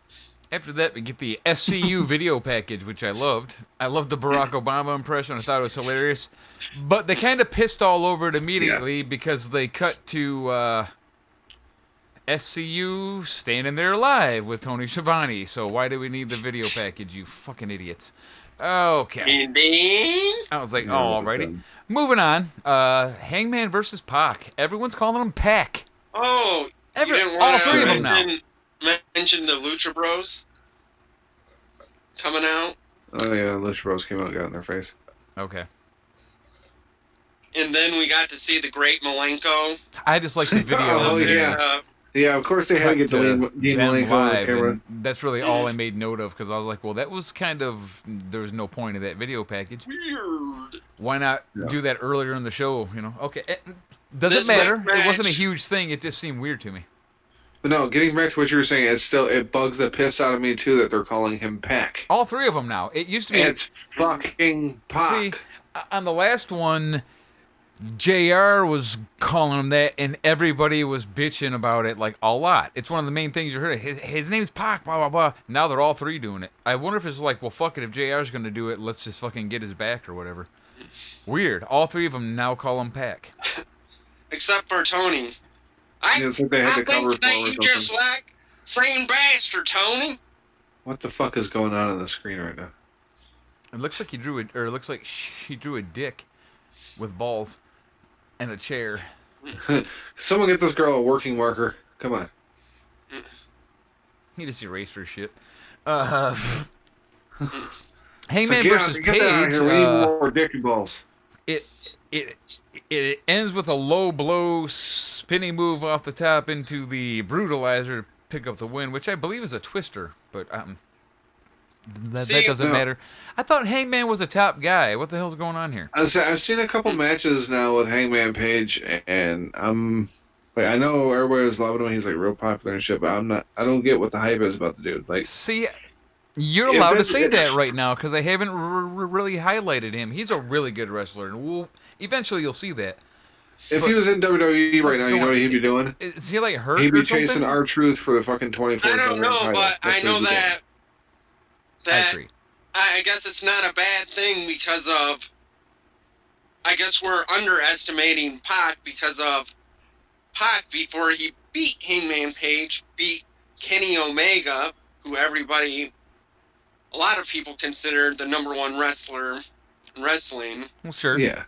After that, we get the SCU video package, which I loved. I loved the Barack Obama impression. I thought it was hilarious. But they kind of pissed all over it immediately because they cut to SCU standing there live with Tony Schiavone. So why do we need the video package, you fucking idiots? Okay. I was like, alrighty. Moving on. Hangman versus Pac. Everyone's calling him Pac. Oh, you didn't all want three of to them now. mention the Lucha Bros coming out. Oh yeah, Lucha Bros came out and got in their face. Okay. And then we got to see the Great Malenko. I just like the video. Oh, yeah. Yeah, of course they had to get Dean Malenko on the camera. That's really all I made note of because I was like, well, that was kind of, there was no point of that video package. Weird. Why not do that earlier in the show? You know, okay. Doesn't matter. It wasn't a huge thing. It just seemed weird to me. But no, getting back to what you were saying, it bugs the piss out of me too that they're calling him Pac. All three of them now. It used to be. It's fucking Pac. See, on the last one, JR was calling him that, and everybody was bitching about it like a lot. It's one of the main things you heard. His name's Pac, blah, blah, blah. Now they're all three doing it. I wonder if it's like, well, fuck it. If JR's going to do it, let's just fucking get his back or whatever. Weird. All three of them now call him Pac. Except for Tony. It's like they had to cover think that you just like saying bastard, Tony. What the fuck is going on the screen right now? It looks like he drew it, or it looks like he drew a dick with balls and a chair. Someone get this girl a working marker. Come on. He just erased her shit. Hangman versus Page. We need more dick and balls. It ends with a low blow spinning move off the top into the Brutalizer to pick up the win, which I believe is a twister, but that doesn't matter. I thought Hangman was a top guy. What the hell's going on here? I've seen a couple matches now with Hangman Page, and I know everybody was loving him. He's like real popular and shit, but I don't get what the hype is about the dude. Like, see, you're allowed to say that right now because I haven't really highlighted him. He's a really good wrestler, and eventually you'll see that. If he was in WWE right now, you know what he'd be doing? Is he like hurt? He'd be or something? chasing R-Truth for the fucking 24. I don't know, but I know that I agree. I guess it's not a bad thing because of. I guess we're underestimating Pac because of Pac before he beat Hangman Page, beat Kenny Omega, who a lot of people consider the #1 wrestler in wrestling. Well, sure. Yeah.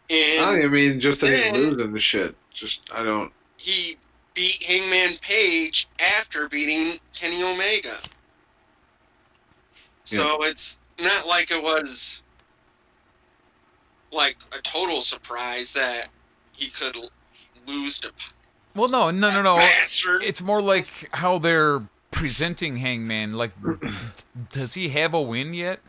And I mean, just that he's then losing the shit. I don't. he beat Hangman Page after beating Kenny Omega. So it's not like it was like a total surprise that he could lose to Well, no. bastard. It's more like how they're presenting Hangman. Like, does he have a win yet?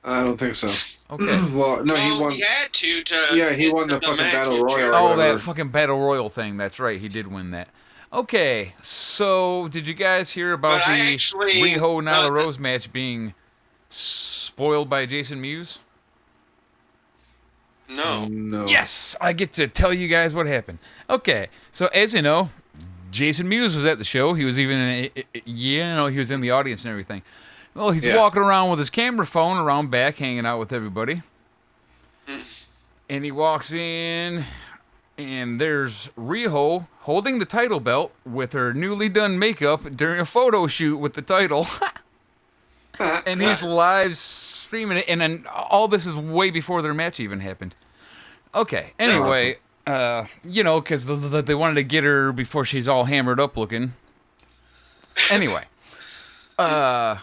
I don't think so. Okay. Well, no, he won. He had to. Yeah, he won the fucking match Battle with Royal. Jericho. Oh, whatever. that fucking Battle Royal thing. That's right. He did win that. Okay, so did you guys hear about But I the actually- Riho Nyla Rose match being spoiled by Jason Mewes? No. No. Yes, I get to tell you guys what happened. Okay, so as you know, Jason Mewes was at the show. He was even, he was in the audience and everything. Well, he's walking around with his camera phone around back, hanging out with everybody. And he walks in, and there's Riho holding the title belt with her newly done makeup during a photo shoot with the title. And he's live streaming it, and then all this is way before their match even happened. Okay, anyway, because they wanted to get her before she's all hammered up looking. Anyway, that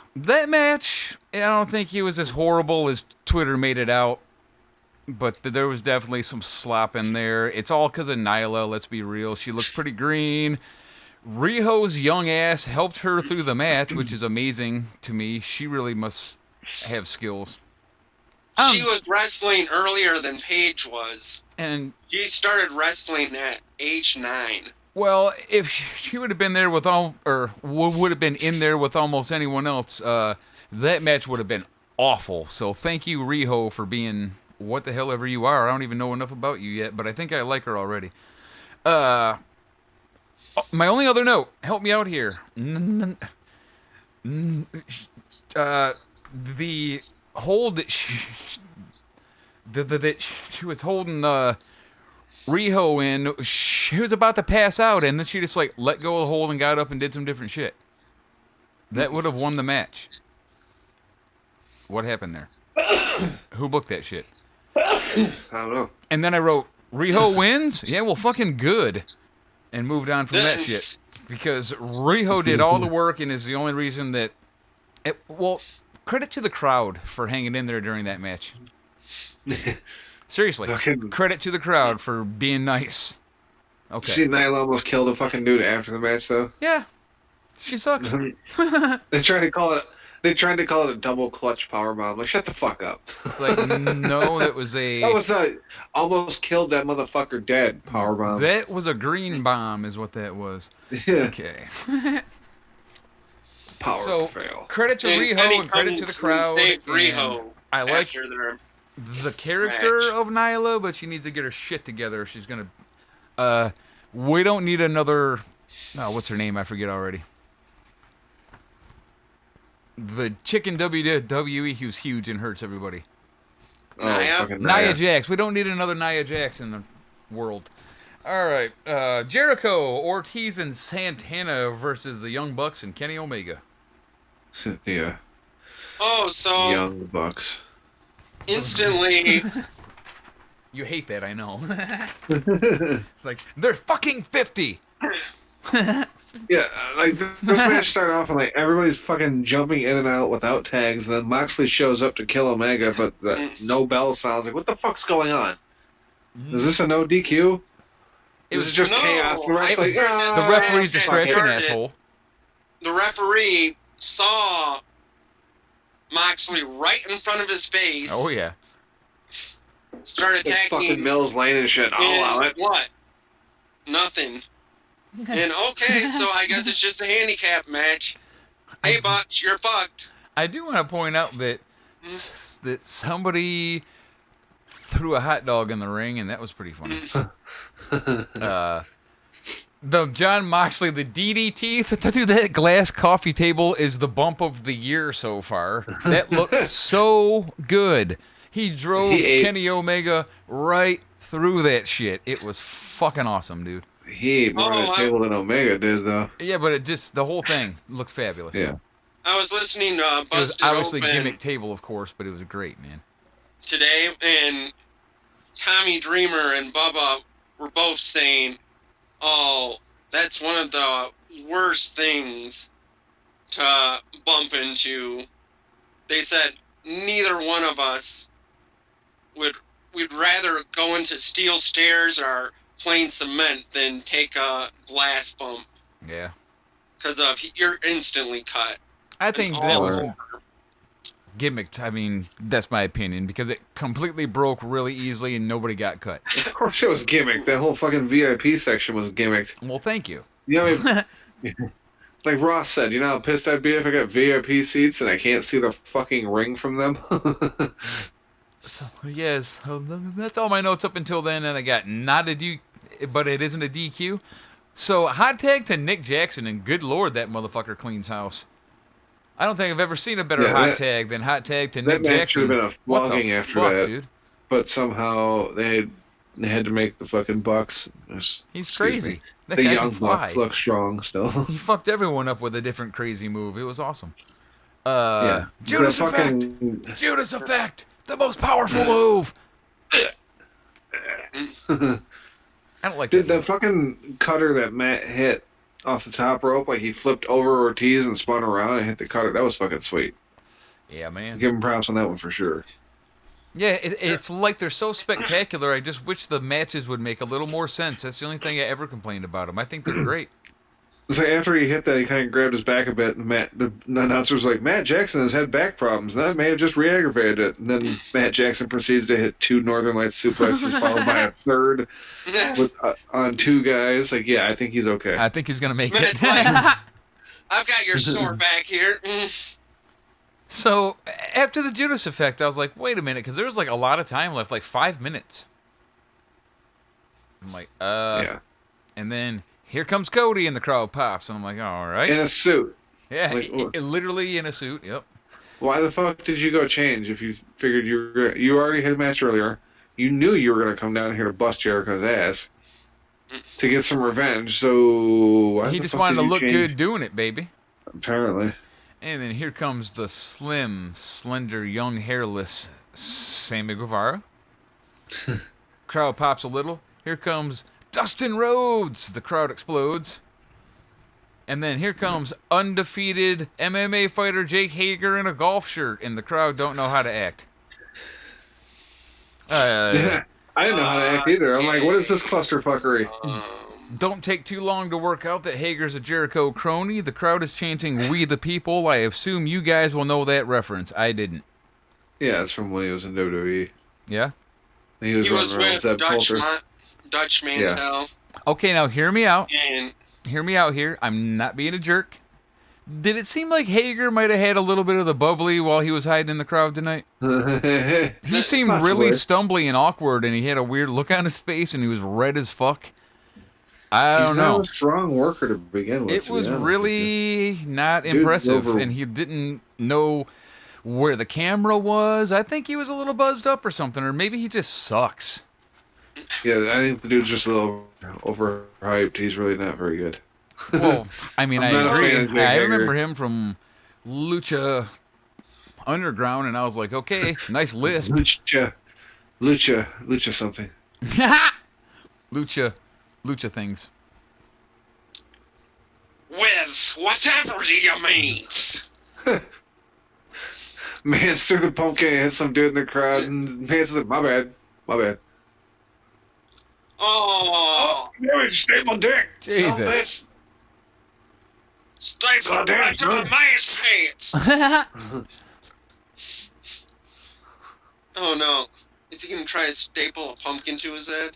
match, I don't think it was as horrible as Twitter made it out, but there was definitely some slop in there. It's all because of Nyla, let's be real. She looks pretty green. Riho's young ass helped her through the match, which is amazing to me. She really must have skills. She was wrestling earlier than Paige was. And She started wrestling at age 9. well, if she would have been there with would have been in there with almost anyone else, that match would have been awful. So thank you, Riho, for being what the hell ever you are. I don't even know enough about you yet, but I think I like her already. My only other note, help me out here. The hold that she was holding Riho in, she was about to pass out, and then she just like let go of the hold and got up and did some different shit. That would have won the match. What happened there? Who booked that shit? I don't know. And then I wrote, Riho wins? Yeah, well, fucking good. And moved on from that shit. Because Riho did all the work and is the only reason that... credit to the crowd for hanging in there during that match. Seriously. Credit to the crowd for being nice. Okay. See, Nyla almost killed a fucking dude after the match, though. Yeah. She sucks. They tried to call it a double clutch powerbomb. Like, shut the fuck up. It's like, no, that was a... That was almost killed that motherfucker dead powerbomb. That was a green bomb is what that was. Yeah. Okay. Power fail. Credit to Riho and credit to the crowd. Riho I like after their the character match. of Nyla, but she needs to get her shit together if she's gonna... we don't need another... what's her name? I forget already. The chick in WWE who's huge and hurts everybody. Nia? Fucking Nia Jax. We don't need another Nia Jax in the world. All right. Jericho, Ortiz, and Santana versus the Young Bucks and Kenny Omega. Yeah. Oh, so Young Bucks. instantly, You hate that, I know. Like, they're fucking 50. Yeah, like this match started off and like everybody's fucking jumping in and out without tags. Then Moxley shows up to kill Omega, but no bell sounds. Like, what the fuck's going on? Is this a no DQ? This is just no, chaos. The ref's I like, was- The referee's discretion, heard it. asshole. the referee saw Moxley right in front of his face. Oh, yeah. Started It's fucking attacking. Mills Lane and shit. I'll allow And it. what? Nothing. And okay, so I guess it's just a handicap match. Hey, Bucks, you're fucked. I do want to point out that that somebody threw a hot dog in the ring, and that was pretty funny. The John Moxley, the DDT through that glass coffee table is the bump of the year so far. That looked so good. He drove Kenny Omega right through that shit. It was fucking awesome, dude. He ate more on the table than Omega did, though. Yeah, but it just, the whole thing looked fabulous. Yeah. I was listening to It was Busted obviously Open. gimmick table, of course, but it was great, man. today, and Tommy Dreamer and Bubba were both saying, "Oh, that's one of the worst things to bump into." They said neither one of us we'd rather go into steel stairs or plain cement than take a glass bump. Yeah. Because you're instantly cut. I think that was gimmicked. I mean, that's my opinion, because it completely broke really easily and nobody got cut. Of course it was gimmicked. That whole fucking VIP section was gimmicked. Well, thank you. You know what I mean? Like Ross said, you know how pissed I'd be if I got VIP seats and I can't see the fucking ring from them? So, yes, that's all my notes up until then, and I got not a DQ, but it isn't a DQ. So, hot tag to Nick Jackson, and good lord, that motherfucker cleans house. I don't think I've ever seen a better hot tag than hot tag to Nick Jackson. That match should have been a flogging after that, dude? But somehow they had to make the fucking Bucks. He's crazy. That the guy young can fly. Bucks look strong still. He fucked everyone up with a different crazy move. It was awesome. Yeah. Judas Effect! Judas Effect! The most powerful move! I don't like Dude, that. the fucking cutter that Matt hit off the top rope, like he flipped over Ortiz and spun around and hit the cutter, that was fucking sweet. Yeah, man. Give him props on that one for sure. Yeah, it's like they're so spectacular. I just wish the matches would make a little more sense. That's the only thing I ever complained about them. I think they're great. So after he hit that, he kind of grabbed his back a bit, and the announcer was like, Matt Jackson has had back problems, and that may have just re-aggravated it. And then Matt Jackson proceeds to hit 2 Northern Lights suplexes, followed by a third with on 2 guys. Like, yeah, I think he's okay. I think he's going to make Matt's it. like, I've got your sore back here. So, after the Judas Effect, I was like, wait a minute, because there was like a lot of time left, like 5 minutes. I'm like, Yeah. And then here comes Cody, and the crowd pops, and I'm like, all right. In a suit. Yeah, Like, literally in a suit, yep. Why the fuck did you go change if you figured you already had a match earlier? You knew you were going to come down here to bust Jericho's ass to get some revenge, so why He the just fuck wanted did to you look change? good doing it, baby. Apparently. And then here comes the slim, slender, young, hairless Sammy Guevara. Crowd pops a little. Here comes Dustin Rhodes. The crowd explodes. And then here comes undefeated MMA fighter Jake Hager in a golf shirt, and the crowd don't know how to act. Yeah, I didn't know how to act either. I'm like, what is this clusterfuckery? Don't take too long to work out that Hager's a Jericho crony. The crowd is chanting, "We the people." I assume you guys will know that reference. I didn't. Yeah, it's from when he was in WWE. Yeah? He was running around with Zeb Coulter. Dutch Mantel. Okay, now hear me out. And Hear me out here. I'm not being a jerk. Did it seem like Hager might have had a little bit of the bubbly while he was hiding in the crowd tonight? He seemed really stumbly and awkward, and he had a weird look on his face, and he was red as fuck. I don't know. He's not a strong worker to begin with. It was really not impressive, and he didn't know where the camera was. I think he was a little buzzed up or something, or maybe he just sucks. Yeah, I think the dude's just a little overhyped. He's really not very good. Well, I mean, I'm I not a fan of agree. Jake I Hager. remember him from Lucha Underground, and I was like, okay, nice lisp. Lucha something. Lucha things. with whatever do you mean? Mans threw the pumpkin and hit some dude in the crowd, and Mans said, my bad. Oh, Damn it, stay my dick. Jesus. stay for the damn, back of my man's pants. Oh no. Is he gonna try to staple a pumpkin to his head?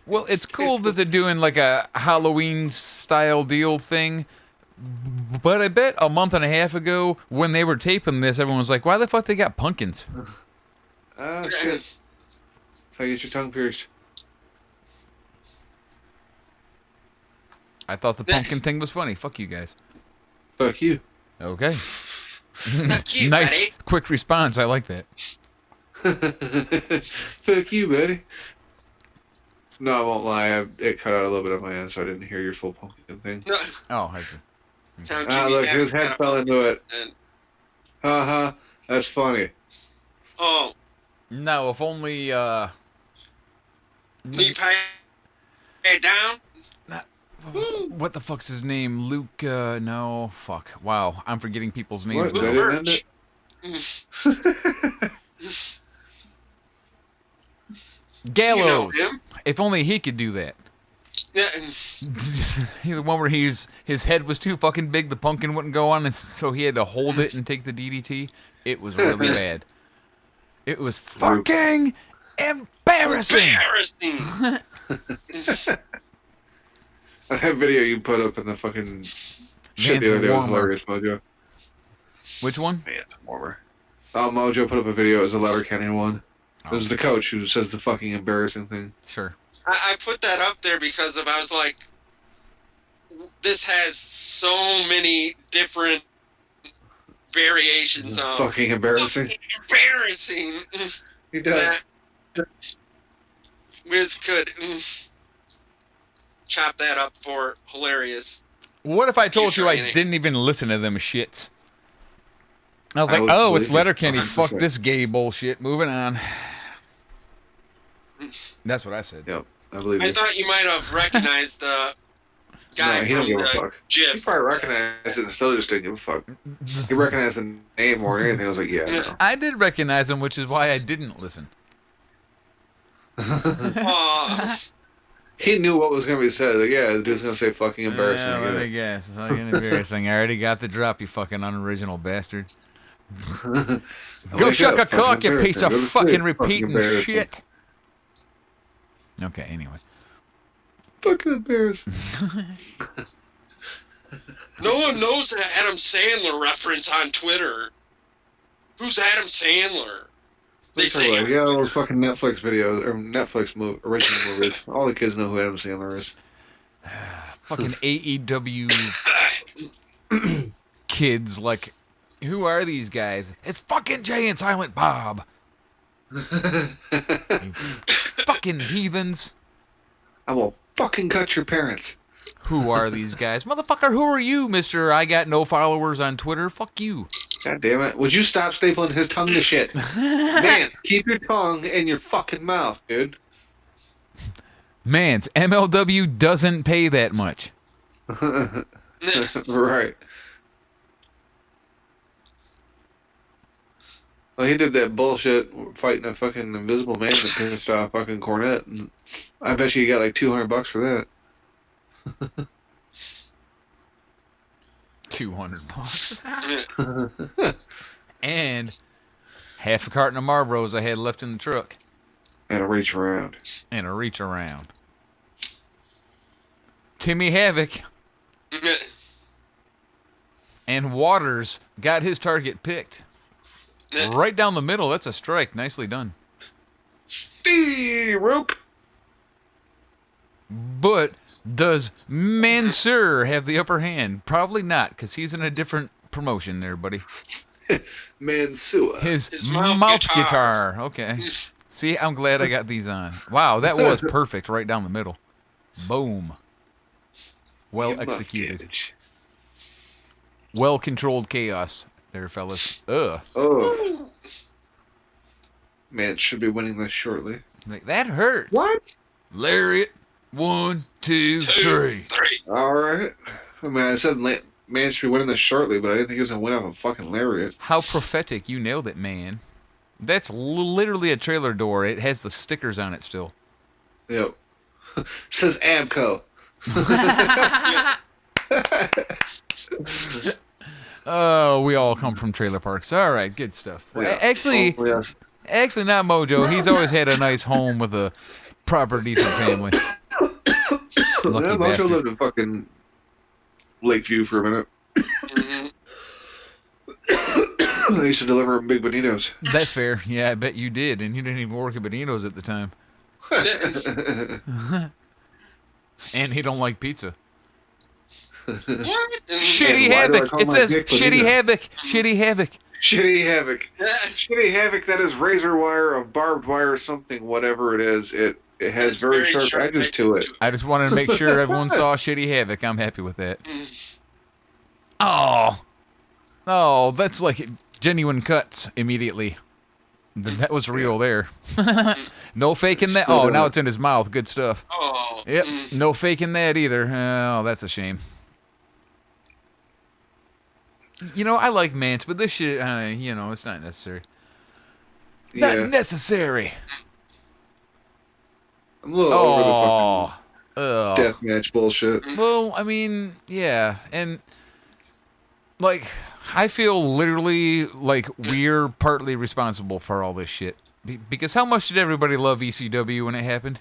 Well, it's cool that they're doing like a Halloween style deal thing. But I bet a month and a half ago, when they were taping this, everyone was like, why the fuck they got pumpkins? Oh, shit. That's how you get your tongue pierced. I thought the pumpkin thing was funny. Fuck you guys. Fuck you. Okay. Fuck you, Nice, buddy. quick response. I like that. Fuck you, buddy. No, I won't lie. It cut out a little bit on my end, so I didn't hear your full pumpkin thing. No, Oh, I see. Tom, Ah, Jimmy look, Hammond his head got a fell into pumpkin it. head. Haha, that's funny. Oh, No, if only Knee pad down. what the fuck's his name? Luke? No, fuck. Wow, I'm forgetting people's names What? now. They didn't end it? Gallows. You know him. If only he could do that. Yeah. The one where his head was too fucking big, the pumpkin wouldn't go on, and so he had to hold it and take the DDT. It was really bad. It was fucking embarrassing. Embarrassing. That video you put up in the fucking shit Vance the other day was Warmer. hilarious, Mojo. Which one? Man, it's warmer. Mojo put up a video. It was a Letterkenny one. It was the coach who says the fucking embarrassing thing. Sure. I put that up there because I was like, this has so many different variations of Fucking embarrassing. fucking embarrassing. He does. That Whiz could chop that up for hilarious. What if I told you I Future didn't even listen to them shits? I was I like, would oh, it's believe it, Letterkenny. Fuck 100%. this gay bullshit. Moving on. That's what I said. Yep, I believe I you. thought you might have recognized the guy No, he don't from give a the fuck. He GIF. probably recognized it and still just didn't give a fuck. He recognized the name more than anything. I was like, yeah, no. I did recognize him, which is why I didn't listen. Aw. He knew what was going to be said. Like, yeah, the dude's going to say fucking embarrassing. Yeah, I let get me it. guess. Fucking embarrassing. I already got the drop, you fucking unoriginal bastard. Go Wake shuck a up, fucking cock, you piece embarrassing. of Go to fucking sleep, repeating embarrassing. shit. Okay, anyway. Fucking embarrassing. No one knows an Adam Sandler reference on Twitter. Who's Adam Sandler? They say Like, yeah, those fucking Netflix videos, or Netflix original movies. All the kids know who Adam Sandler is. Fucking AEW kids, like, who are these guys? It's fucking Jay and Silent Bob. You fucking heathens. I will fucking cut your parents. Who are these guys? Motherfucker, who are you, Mr. I got no followers on Twitter? Fuck you. God damn it. Would you stop stapling his tongue to shit? Vance, keep your tongue in your fucking mouth, dude. Mans, MLW doesn't pay that much. Right. Well, he did that bullshit fighting a fucking invisible man that pissed off fucking Cornette. And I bet you got like $200 for that. $200. And half a carton of Marlboros I had left in the truck. And a reach around. And a reach around. Timmy Havoc and Waters got his target picked. Right down the middle. That's a strike. Nicely done. Rope. But does Mansoor have the upper hand? Probably not, because he's in a different promotion there, buddy. Mansua. His mouth mouth guitar. guitar. Okay. See, I'm glad I got these on. Wow, that was perfect right down the middle. Boom. Well executed. Well controlled chaos there, fellas. Ugh. Oh. Man should be winning this shortly. Like, that hurts. What? Lariat. 1, 2, 3. Alright. I mean, I said man should be winning this shortly, but I didn't think he was going to win off a fucking lariat. How prophetic. You nailed it, man. That's literally a trailer door. It has the stickers on it still. Yep. Says Abco. Oh, we all come from trailer parks. All right, good stuff. Well, Yeah. actually, Oh, yes. actually not Mojo. He's always had a nice home with a proper, decent family. Lucky Yeah, Mojo bastard. lived in fucking Lakeview for a minute. Mhm. They used to deliver him Big Bonitos. That's fair. Yeah, I bet you did, and you didn't even work at Benito's at the time. And he don't like pizza. What? Shitty why do I Havoc. call It my says dick Shitty Bonito? Havoc. Shitty Havoc. Shitty Havoc. Shitty Havoc, that is razor wire of barbed wire something, whatever it is. It has It's very, very sharp sharp edges to it. I just wanted to make sure everyone saw Shitty Havoc. I'm happy with that. Oh, that's like genuine cuts immediately. That was real there. No faking that. Oh, now it's in his mouth. Good stuff. Oh. Yep. No faking that either. Oh, that's a shame. You know, I like Mance, but this shit, you know, it's not necessary. Yeah. Not necessary. I'm a little over the fucking deathmatch bullshit. Well, I mean, yeah, and like, I feel literally like we're partly responsible for all this shit. Because how much did everybody love ECW when it happened?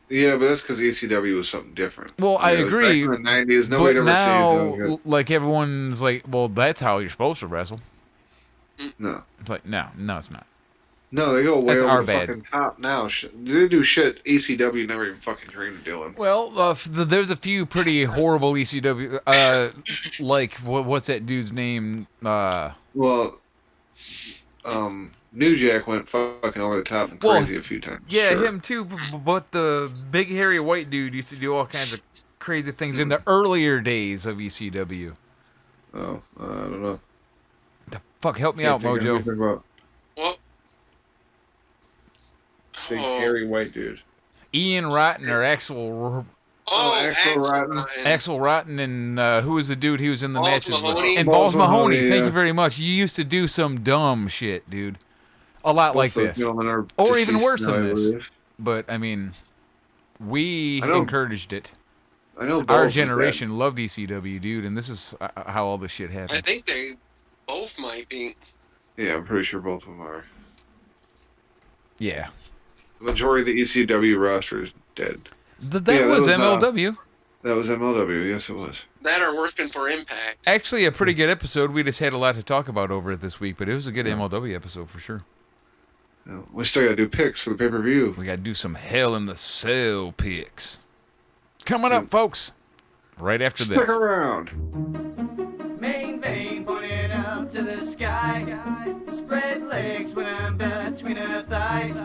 Yeah, but that's because ECW was something different. Well, I agree. Back in the 90s, nobody ever now, like, everyone's like, well, that's how you're supposed to wrestle. No. It's like, no, it's not. No, they go way That's over our the bad. fucking top now. They do shit ECW never even fucking dreamed of doing. Well, there's a few pretty horrible ECW, like, what's that dude's name? Well, New Jack went fucking over the top and crazy a few times. Yeah, sure. him too, but the big hairy white dude used to do all kinds of crazy things in the earlier days of ECW. Oh, I don't know. The fuck, help me out, Mojo. Well, Big hairy white dude. Ian Rotten or Axel Axel Rotten, and who was the dude he was in the Balls matches Mahoney. with? And Balls Balls Mahoney. Mahoney, Thank yeah. you very much. You used to do some dumb shit, dude. A lot like Both those this. gentlemen are Or even deceased worse now, than I this. believe. But, I mean, we I know- encouraged it. I know Our Balls is generation loved ECW, dude, and this is how all this shit I happened. think they both might be. dead. Yeah, I'm pretty sure both of them are. Yeah. The majority of the ECW roster is dead. That Yeah, that was was, MLW. That was MLW, yes it was. That are working for Impact. Actually, a pretty good episode. We just had a lot to talk about over it this week, but it was a good MLW episode for sure. No, we still gotta do picks for the pay-per-view. We got to do some Hell in the Cell picks. Coming up, folks, right after Stick this. around. Main vein pointing up to the sky. Spread legs when I'm between her thighs.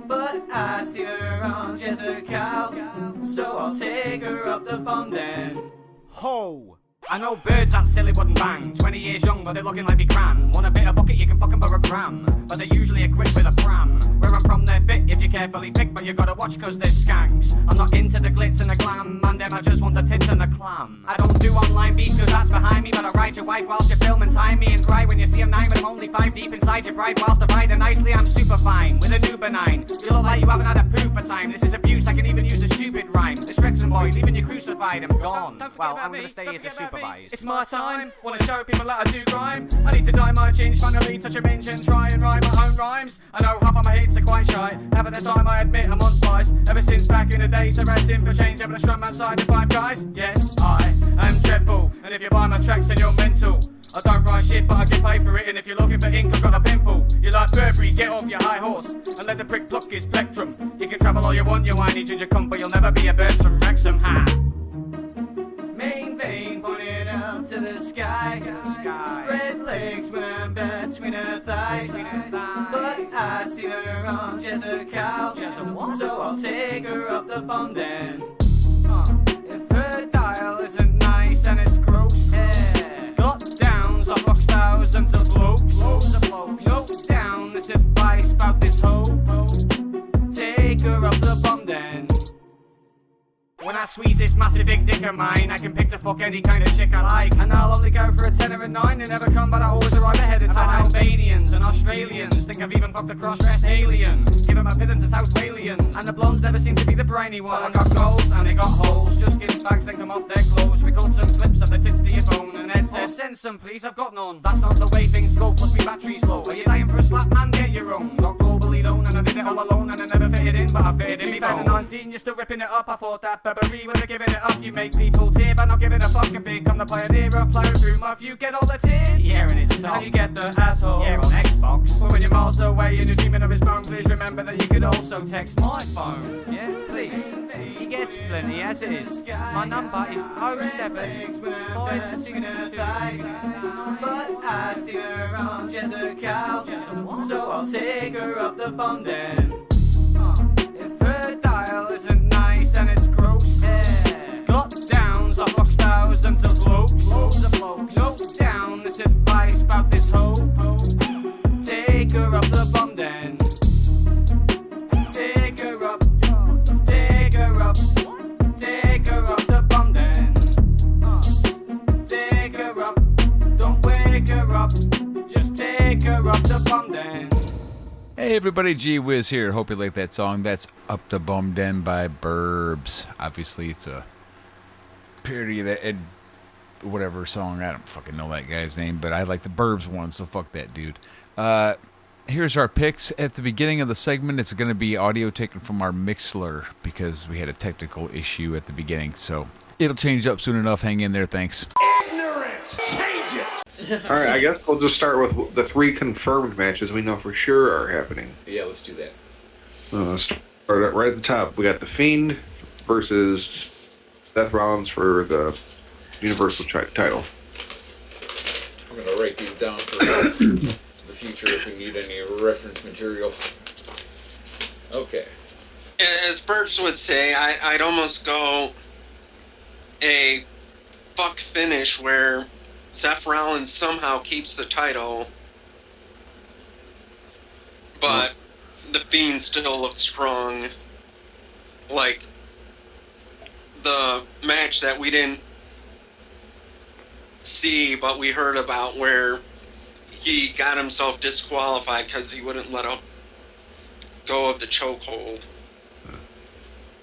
But I seen her on Jessica, so I'll take her up the bum then. Ho! I know birds that silly wouldn't bang. 20 years young, but they're looking like me cram. Want a bit of bucket, you can fuck 'em for a gram. But they're usually equipped with a pram. Where I'm from, they're fit if you carefully pick, but you gotta watch 'cause they're skanks. I'm not into the glitz and the glam, man, then I just want the tits and the clam. I don't do online beef 'cause that's behind me, but I ride your wife whilst you film and time me and cry when you see I'm 9, but I'm only 5 deep inside your bride. Whilst I ride her nicely, I'm super fine with a new benign. You look like you haven't had a poo for time. This is abuse, I can even use a stupid rhyme. This Wrexham boy, leaving you crucified, I'm gone. Well, I'm gonna stay here to supervise. It's my time, wanna show people that I do grime. I need to dye my chin, finally touch a minge and try and write my own rhymes. I know half of my hits are quite shy. Half of the time I admit I'm on spice. Ever since back in the day, so resting for change, having a strum outside the 5 guys. Yes, I am dreadful, and if you buy my tracks then you're mental. I don't write shit, but I get paid for it, and if you're looking for ink, I've got a pencil. You're like Burberry, get off your high horse, and let the prick pluck his plectrum. You can travel all you want, you whiny ginger cunt, but you'll never be a bird from Wrexham, ha! Main vein pointing up to the sky. Spread legs when I'm between her thighs. But I seen her on Jessica, so I'll take her up the bum then. If her dial isn't nice and it's gross, got downs, I've lost thousands of blokes. Note down this advice about this hoe. Take her up the bum then. When I squeeze this massive big dick of mine, I can pick to fuck any kind of chick I like. And I'll only go for a 10 or a 9. They never come, but I always arrive ahead of time. Albanians and Australians think I've even fucked a cross-dressed alien. Give them a pittance to South Walians. And the blondes never seem to be the brainy ones. But I got goals and they got holes. Just give bags, then come off their clothes. Record some clips of the tits to your phone. And Ed says, send some please, I've got none. That's not the way things go, plus me battery's low. Are you dying for a slap, man? Get your own. Got globally known and I did it all alone. And I never fitted in, but I fitted in. 2019, you're still ripping it up. I thought that Burberry when they're giving it up. You make people tear, but not giving a fuck. And become the pioneer of flying through muff. You get all the tits, yeah, and it's top. And you get the asshole, yeah, on Xbox. But when you're miles away and you're dreaming of his bone, please remember that you could also text my phone. Yeah, please. He gets plenty as it is. My number is 07562. But I see her on Jessica, so I'll take her up the bum then. If her dial isn't nice and it's gross, got downs, I've lost thousands of blokes. Note down this advice about this hoe. Take her up the bum den. Hey everybody, Whiz here. Hope you like that song. That's Up the Bum Den by Burbs. Obviously, it's a parody of that whatever song. I don't fucking know that guy's name, but I like the Burbs one, so fuck that dude. Here's our picks. At the beginning of the segment, it's going to be audio taken from our Mixler because we had a technical issue at the beginning, so it'll change up soon enough. Hang in there. Thanks. Ignorant! Change it! All right, I guess we'll just start with the 3 confirmed matches we know for sure are happening. Yeah, let's do that. Start right at the top. We got The Fiend versus Seth Rollins for the Universal title. I'm going to write these down for the future if we need any reference material. Okay. As Burbs would say, I'd almost go a fuck finish where Seth Rollins somehow keeps the title, but the Fiend still looks strong. Like the match that we didn't see, but we heard about, where he got himself disqualified because he wouldn't let him go of the chokehold.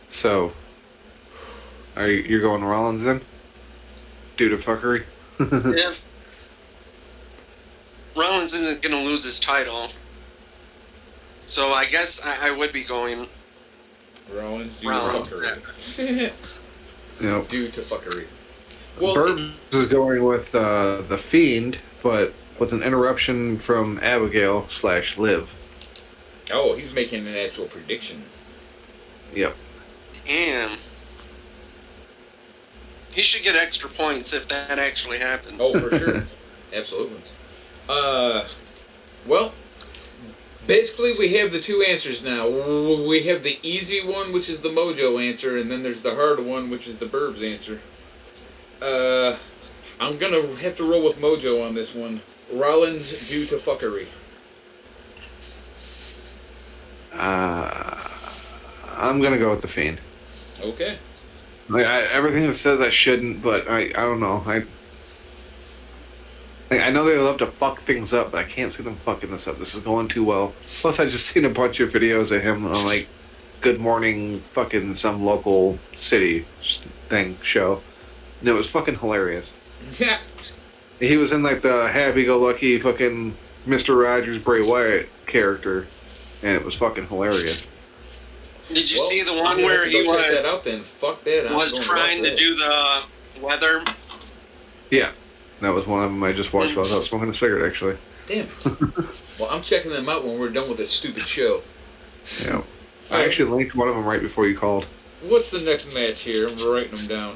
So, you're going Rollins then? Due to fuckery? If Rollins isn't going to lose his title, so I guess I would be going Rollins due Rollins. to fuckery. Yep. Due to fuckery. Well, Burbs is going with The Fiend, but with an interruption from Abigail/Liv. oh, he's making an actual prediction. Yep. Damn. He should get extra points if that actually happens. Oh, for sure. Absolutely. Well, basically we have the 2 answers now. We have the easy one, which is the Mojo answer, and then there's the hard one, which is the Burbs answer. I'm going to have to roll with Mojo on this one. Rollins due to fuckery. I'm going to go with The Fiend. Okay. Everything that says I shouldn't, but I don't know. I know they love to fuck things up, but I can't see them fucking this up. This is going too well. Plus, I just seen a bunch of videos of him on, like, Good Morning fucking some local city show. And it was fucking hilarious. Yeah. He was in, like, the happy-go-lucky fucking Mr. Rogers Bray Wyatt character, and it was fucking hilarious. Did you see the one where he check that out then. Fuck that. was trying to do the weather? Yeah. That was one of them I just watched while I was smoking a cigarette, actually. Damn. Well, I'm checking them out when we're done with this stupid show. Yeah. I actually linked one of them right before you called. What's the next match here? I'm writing them down.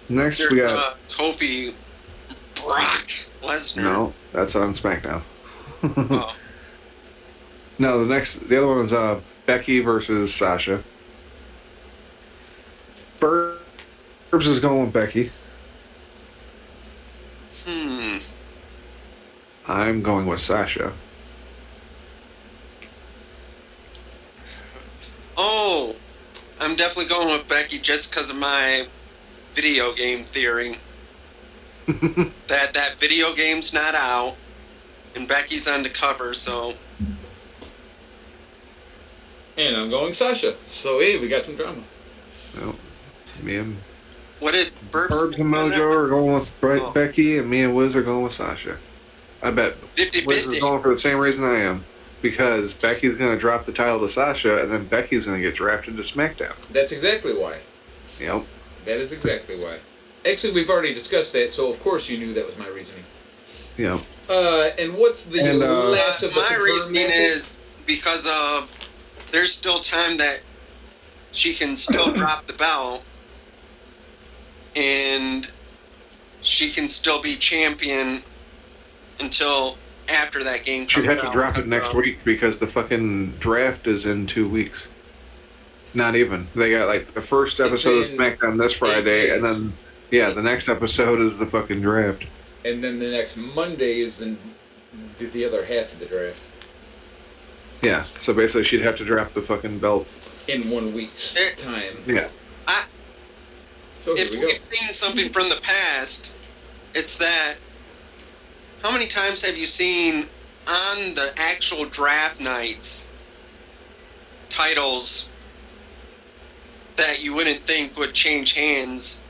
Next There's, we got... Kofi Brock Lesnar. No, that's on SmackDown. Oh. No, the other one is Becky versus Sasha. Burbs is going with Becky. I'm going with Sasha. Oh, I'm definitely going with Becky just because of my video game theory. that video game's not out, and Becky's on the cover, so... And I'm going Sasha. So, hey, we got some drama. Well, me and What did Burbs and Mojo are going with Becky, and me and Whiz are going with Sasha. I bet 50-50. Whiz is going for the same reason I am. Because Becky's going to drop the title to Sasha, and then Becky's going to get drafted to SmackDown. That's exactly why. Yep. That is exactly why. Actually, we've already discussed that, so of course you knew that was my reasoning. Yep. And what's the last of the my confirmed reasoning matches? is because of there's still time that she can still drop the belt, and she can still be champion until after that game comes She'd have to out. drop it next week because the fucking draft is in 2 weeks. Not even. They got like the first episode of SmackDown this Friday, and then the next episode is the fucking draft. And then the next Monday is the other half of the draft. Yeah, so basically she'd have to drop the fucking belt in 1 week's time. Yeah. So if here we go. we've seen something from the past, it's that how many times have you seen on the actual draft nights titles that you wouldn't think would change hands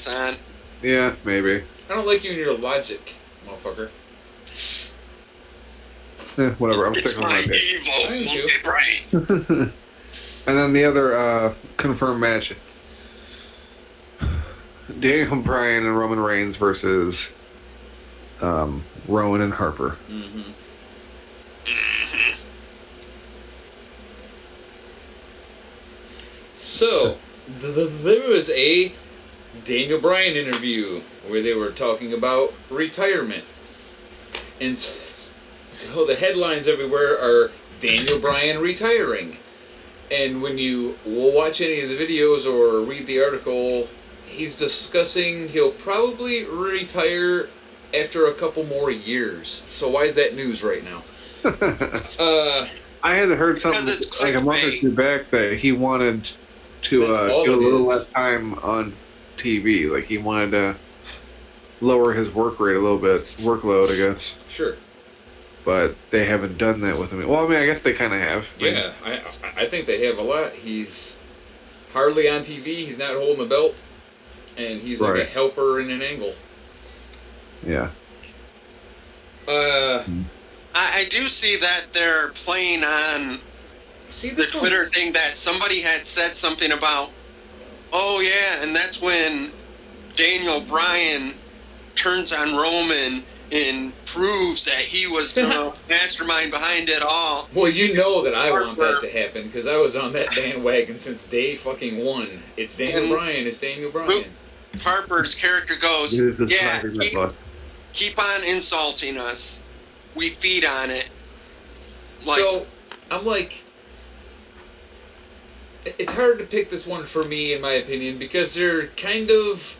on? Yeah, maybe. I don't like you and your logic, motherfucker. Whatever. I'm It's sticking with my my pick. evil Thank you. monkey brain. And then the other confirmed match: Daniel Bryan and Roman Reigns versus Rowan and Harper. Mm-hmm. So, there was a Daniel Bryan interview where they were talking about retirement. And so the headlines everywhere are Daniel Bryan retiring. And when you will watch any of the videos or read the article, he's discussing he'll probably retire after a couple more years. So why is that news right now? I had heard something Because it's like a month or clickbait. two back that he wanted to That's all do a it little is. less time on TV. Like he wanted to lower his work rate a little bit, workload, I guess. Sure. But they haven't done that with him. Well, I mean, I guess they kind of have. Yeah, I think they have a lot. He's hardly on TV. He's not holding a belt. And he's like a Right. helper in an angle. Yeah. I do see that they're playing on See, the this Twitter one's- thing that somebody had said something about, oh yeah, and that's when Daniel Bryan turns on Roman and proves that he was the mastermind behind it all. Well, you know that I want that to happen because I was on that bandwagon since day fucking one. It's Daniel And- Bryan. It's Daniel Bryan. Harper's character goes, It is the yeah, Snyder Cut. keep on insulting us. We feed on it. Like, So, I'm like, it's hard to pick this one for me, in my opinion, because they're kind of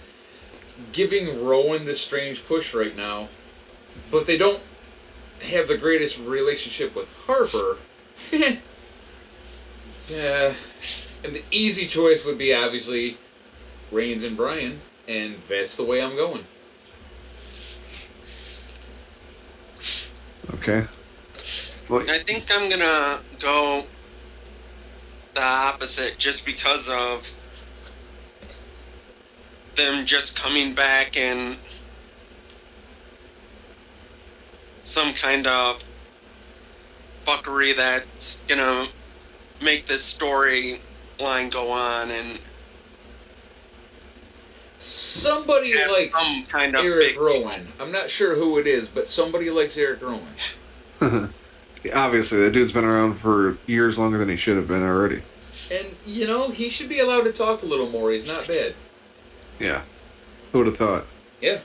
giving Rowan this strange push right now, but they don't have the greatest relationship with Harper. And the easy choice would be obviously Reigns and Bryan, and that's the way I'm going. Okay. Well, I think I'm gonna go the opposite just because of them just coming back and some kind of fuckery that's gonna make this storyline go on and Somebody have likes some kind of Eric big Rowan. I'm not sure who it is, but somebody likes Eric Rowan. obviously, the dude's been around for years longer than he should have been already. And, you know, he should be allowed to talk a little more. He's not bad. Yeah. Who would have thought? Yeah.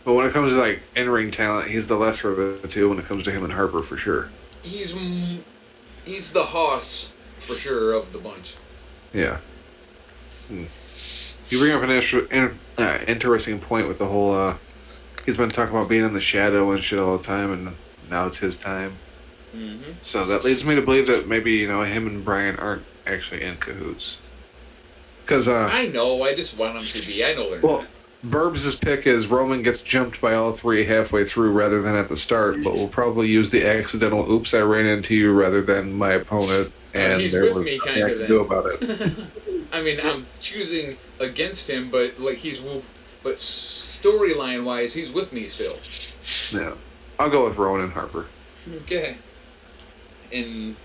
But when it comes to like in-ring talent, he's the lesser of the two. When it comes to him and Harper, for sure. He's the hoss, for sure, of the bunch. Yeah. You bring up an interesting point with the whole. He's been talking about being in the shadow and shit all the time, and now it's his time. Mm-hmm. So that leads me to believe that maybe him and Bryan aren't actually in cahoots. Because I know. I just want them to be. I know they're well, not. Burbs' pick is Roman gets jumped by all three halfway through rather than at the start, but we'll probably use the accidental "oops, I ran into you" rather than my opponent. And He's there with was me, nothing kinda, I can then. do about it. I mean, I'm choosing against him, but like but storyline wise, he's with me still. Yeah, I'll go with Rowan and Harper. Okay. And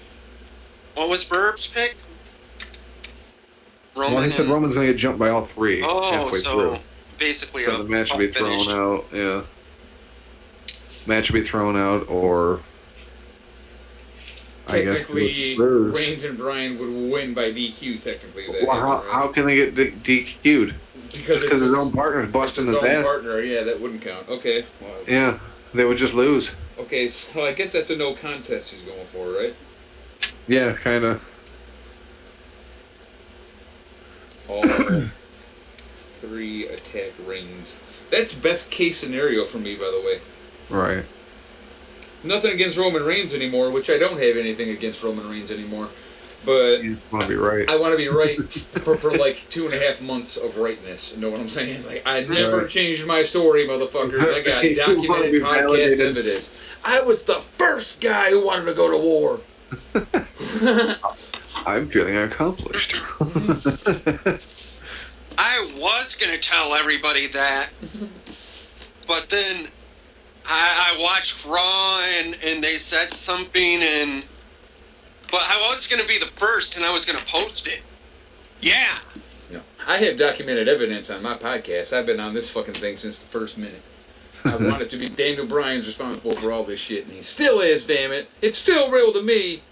What was Burb's pick? Roman Well, he said and- Roman's gonna get jumped by all three Oh, halfway so through. basically So a the match will be thrown finish. out. Yeah, match will be thrown out, or I guess technically, lose. Reigns and Bryan would win by DQ. Technically, that Well, happened, how right? can they get DQ'd? Because Because his own partner's it's busting his his own ass. partner. Yeah, that wouldn't count. Okay. Well, Yeah, they would just lose. okay, so I guess that's a no contest he's going for, right? Yeah, kind of. All three attack Reigns. That's best case scenario for me, by the way. Right. Nothing against Roman Reigns anymore, which I don't have anything against Roman Reigns anymore. But You want to be right. I want to be right for like 2.5 months of rightness. You know what I'm saying? Like, I never Right. changed my story, motherfuckers. I got You wanna documented be podcast validated. evidence. I was the first guy who wanted to go to war. I'm feeling accomplished. I was gonna tell everybody that, but then I watched Raw and they said something but I was gonna be the first and I was gonna post it. Yeah. You know, I have documented evidence on my podcast. I've been on this fucking thing since the first minute. I want it to be Daniel Bryan's responsible for all this shit, and he still is, damn it. It's still real to me.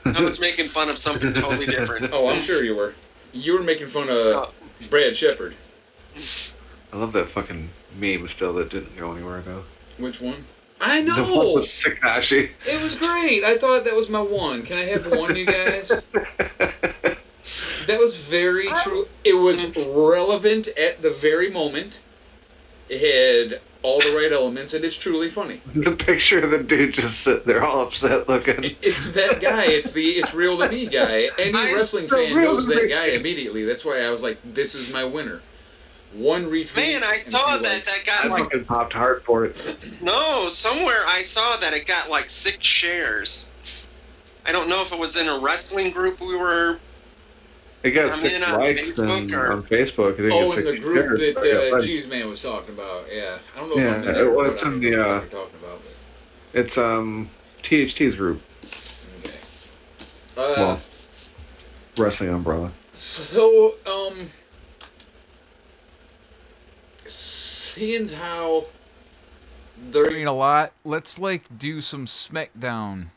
I was making fun of something totally different. Oh, I'm sure you were. You were making fun of Brad Shepard. I love that fucking meme still that didn't go anywhere, though. Which one? I The one know! with Takashi. It was great. I thought that was my one. Can I have one, you guys? That was very true. It was relevant at the very moment. It had all the right elements, and it's truly funny. The picture of the dude just sitting there all upset looking. It's that guy. It's real to me guy. Any wrestling fan knows that guy immediately. That's why I was like, this is my winner. One retweet. Man, I and saw a few likes. that got I like fucking popped hard for it. no, somewhere I saw that it got like 6 shares. I don't know if it was in a wrestling group we were. It got I'm 6 in on likes Facebook or- on Facebook. I think Oh, it's in 60 the group shares. that Cheez Man was talking about. Yeah, I don't know if Yeah, I'm in there. well, but it's I in don't the, know what you're talking about. But, It's THT's group. okay. Well, Wrestling Umbrella. So, seeing how they're doing a lot, let's like do some SmackDown.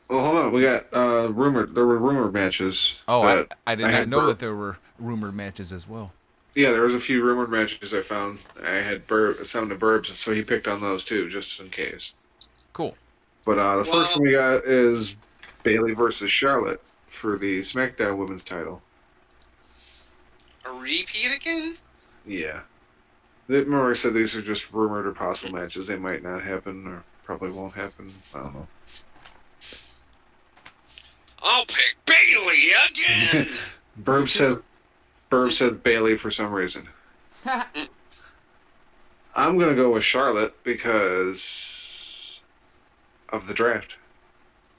Well, hold on. We got rumored. There were rumored matches. Oh, that I did I not had know Burp. that there were rumored matches as well. Yeah, there was a few rumored matches I found. I had some to Burbs, so he picked on those too, just in case. Cool. But the first one we got is Bayley versus Charlotte for the SmackDown Women's title. A repeat again? Yeah. Remember I said these are just rumored or possible matches. They might not happen or probably won't happen. I don't know. I'll pick Bailey again. Burb says Bayley for some reason. I'm gonna go with Charlotte because of the draft.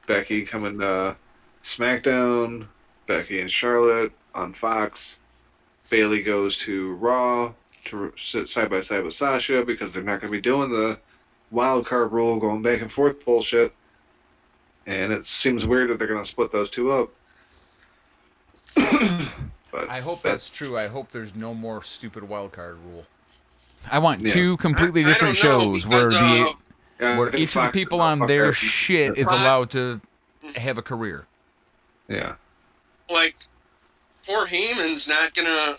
Becky coming to SmackDown. Becky and Charlotte on Fox. Bayley goes to Raw to sit side by side with Sasha because they're not going to be doing the wild card rule going back and forth bullshit. And it seems weird that they're going to split those two up. But I hope that's true. I hope there's no more stupid wild card rule. I want Yeah. two completely I different don't know, shows where because, I where think each of the Fox people is gonna on fuck their that. shit is Fox- allowed to have a career. Yeah. like, poor Heyman's not gonna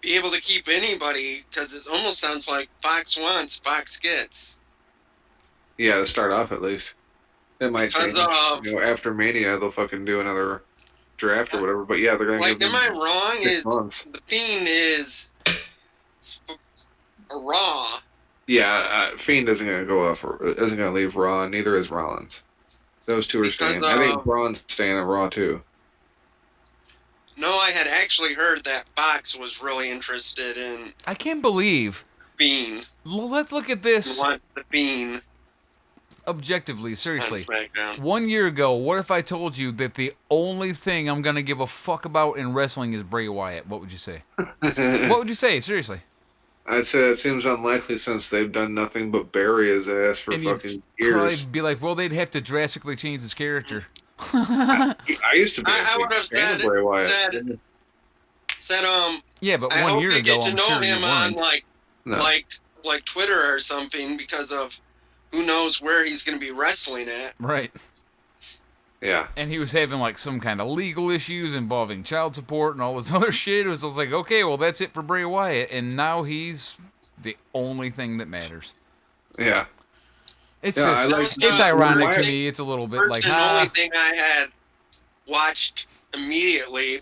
be able to keep anybody because it almost sounds like Fox wants, Fox gets. Yeah, to start off at least. It might Because change. of, After Mania, they'll fucking do another draft or whatever. But yeah, they're going to like, give am I them wrong? 6 Is months. the Fiend is a Raw? Yeah, Fiend isn't going to go off. Isn't going to leave Raw. Neither is Rollins. Those two are Because, staying. I think Braun's staying on Raw too. No, I had actually heard that Fox was really interested in I can't believe. Fiend. Let's look at He this wants the Fiend objectively, on seriously. SmackDown. 1 year ago, what if I told you that the only thing I'm gonna give a fuck about in wrestling is Bray Wyatt? What would you say? What would you say? Seriously. I'd say it seems unlikely since they've done nothing but bury his ass for And you'd fucking probably years. be like, well, they'd have to drastically change his character. I used to be I a would big have fan of said- Bray Wyatt. Said, Yeah, but I 1 hope year we ago, get to I'm know sure you him on weren't. No. like Twitter or something because of who knows where he's going to be wrestling at. Right. Yeah. And he was having like some kind of legal issues involving child support and all this other shit. It was like, okay, well, that's it for Bray Wyatt. And now he's the only thing that matters. Yeah. It's Yeah, just, I like- it's ironic to Wyatt- me. It's a little bit First like, and only thing I had watched immediately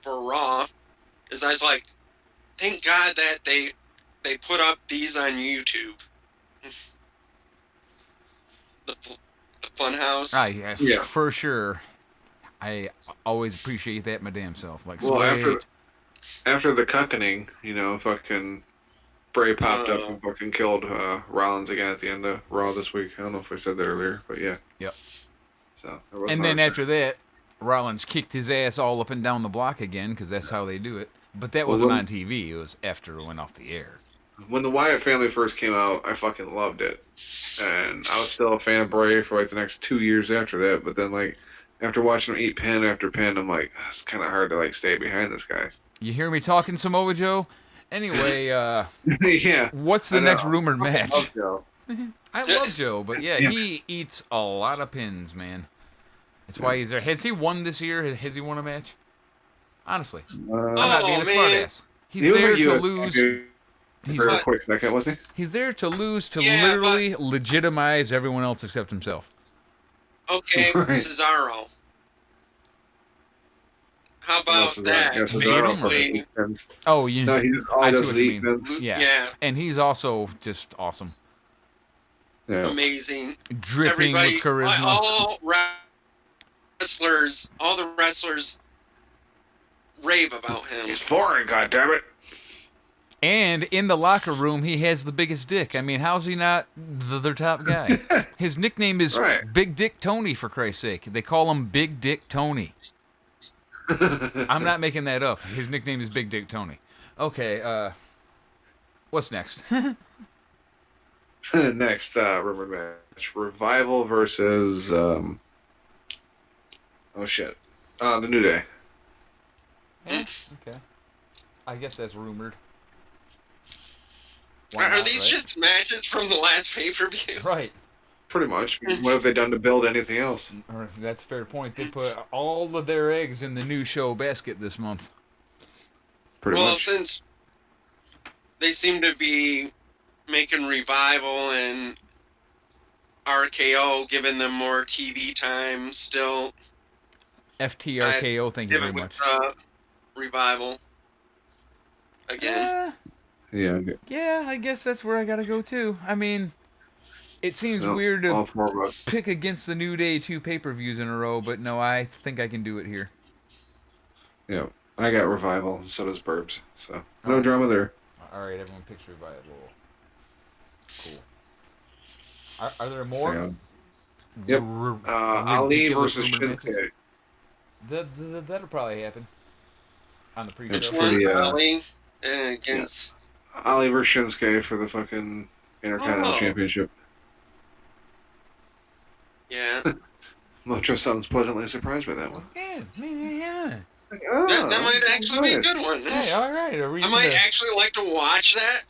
for Raw is I was like, thank God that they put up these on YouTube. The Funhouse. yeah, Yeah. for sure. I always appreciate that my damn self. Like, Well, sweet. after the cuckening, fucking Bray popped up and fucking killed Rollins again at the end of Raw this week. I don't know if I said that earlier, but yeah. Yep. So there was And another then after that, Rollins kicked his ass all up and down the block again because that's how they do it. But that wasn't on TV. It was after it went off the air. When the Wyatt family first came out, I fucking loved it. And I was still a fan of Bray for like the next 2 years after that. But then like after watching him eat pin after pin, I'm like, it's kind of hard to like stay behind this guy. You hear me talking some Mojo? Anyway, yeah. What's the next rumored match? Love Joe. I love Joe, but yeah, Yeah. he eats a lot of pins, man. That's why he's there. Has he won this year? Has he won a match? Honestly, I'm not being a smartass. He's He was there a to US lose. for a quick second, wasn't he? He's there to lose to Yeah, literally legitimize everyone else except himself. Okay, Right. Cesaro. How about Cesaro- that? yeah, Cesaro Basically, for pins. Oh, you. No, he just all I he see does what is you eat mean. pins. Yeah. And he's also just awesome. Yeah. amazing. Dripping Everybody, with charisma. all the wrestlers rave about him. He's foreign, goddammit. And in the locker room, he has the biggest dick. I mean, how's he not their top guy? His nickname is Right. Big Dick Tony, for Christ's sake. They call him Big Dick Tony. I'm not making that up. His nickname is Big Dick Tony. Okay, what's next? Next rumored match: Revival versus the New Day. Okay. I guess that's rumored. Are Why not, these right? just matches from the last pay-per-view? Right. Pretty much. What have they done to build anything else? Or, that's a fair point. They put all of their eggs in the new show basket this month. Pretty Well, much. since they seem to be making Revival and RKO, giving them more TV time, still FTRKO, thank you give very it much. with Revival again. Yeah. Okay. Yeah, I guess that's where I gotta go too. I mean, it seems No, weird all to four of us. pick against the New Day 2 pay-per-views in a row, but no, I think I can do it here. Yeah. I got Revival, so does Burbs. So no Oh. drama there. All right, everyone picks Revival. Cool. Are there more? Hang on. Yep. Ali ridiculous versus rumored matches? Shinsuke. That'll probably happen on the pre-show. It's Which one, pretty, Ali? Against... Ali versus Shinsuke for the fucking Intercontinental Oh. Championship. Yeah. Mojo sounds pleasantly surprised by that one. Yeah, yeah. Oh, That might actually be a good one. Hey, all right. I might actually like to watch that.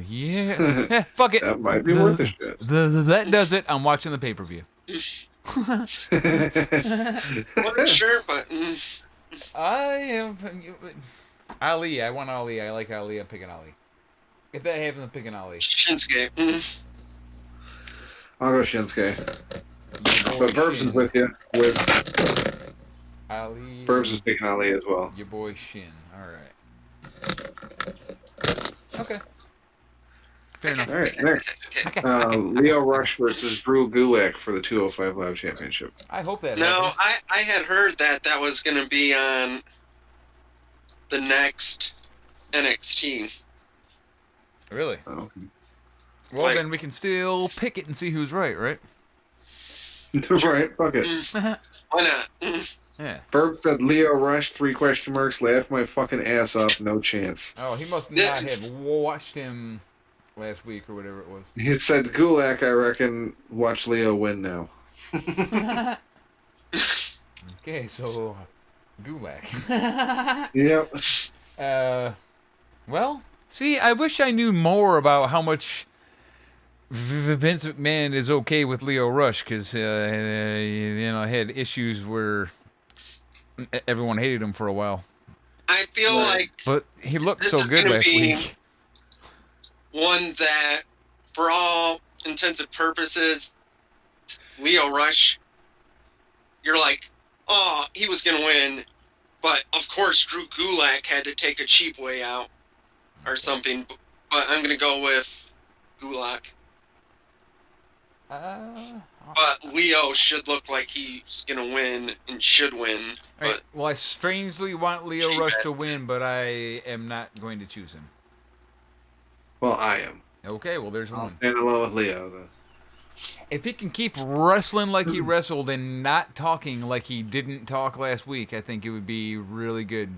Yeah. Yeah, fuck it. That might be worth a shit. That does it. I'm watching the pay-per-view. Wasn't sure, but I am Ali. I want Ali. I like Ali. I'm picking Ali. If that happens, I'm picking Ali. Shinsuke. I'll go Shinsuke. Your boy But Burbs is Shin. with you. With Ali. Burbs is picking Ali as well. Your boy Shin. All right. Okay. Fair enough. All right, next. Okay. Leo Rush versus Drew Gulak for the 205 Live Championship. I hope that No, happens. I had heard that was going to be on the next NXT. Really? Oh. Well, Like- then we can still pick it and see who's right, right? Right, fuck it. Why not? Yeah. Burbs said Leo Rush, 3 question marks, laugh my fucking ass off, no chance. Oh, he must not have watched him last week or whatever it was. He said Gulak, I reckon, watch Leo win now. Okay, so Gulak. Yep. Well, see, I wish I knew more about how much Vince McMahon is okay with Leo Rush, because had issues where everyone hated him for a while. I feel like But he looked This so is good gonna last be- week. one that, for all intents and purposes, Leo Rush, you're like, oh, he was going to win. But, of course, Drew Gulak had to take a cheap way out or something. But I'm going to go with Gulak. But Leo should look like he's going to win and should win. But Right. Well, I strangely want Leo Rush to win, but I am not going to choose him. Well, I am. Okay, well, there's one. And along with Leo. If he can keep wrestling like he wrestled and not talking like he didn't talk last week, I think it would be really good.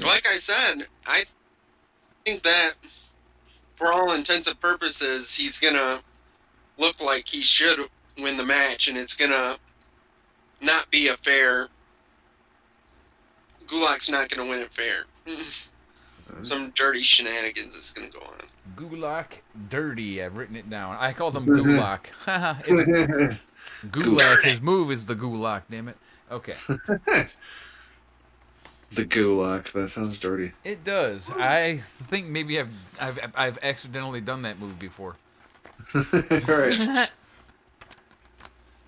like I said, I think that for all intents and purposes, he's going to look like he should win the match, and it's going to not be a fair. Gulak's not going to win it fair. Some dirty shenanigans is going to go on. Gulak Dirty. I've written it down. I call them Gulak. It's Gulak. His move is the Gulak, damn it. Okay. The Gulak. That sounds dirty. It does. I think maybe I've accidentally done that move before. All right.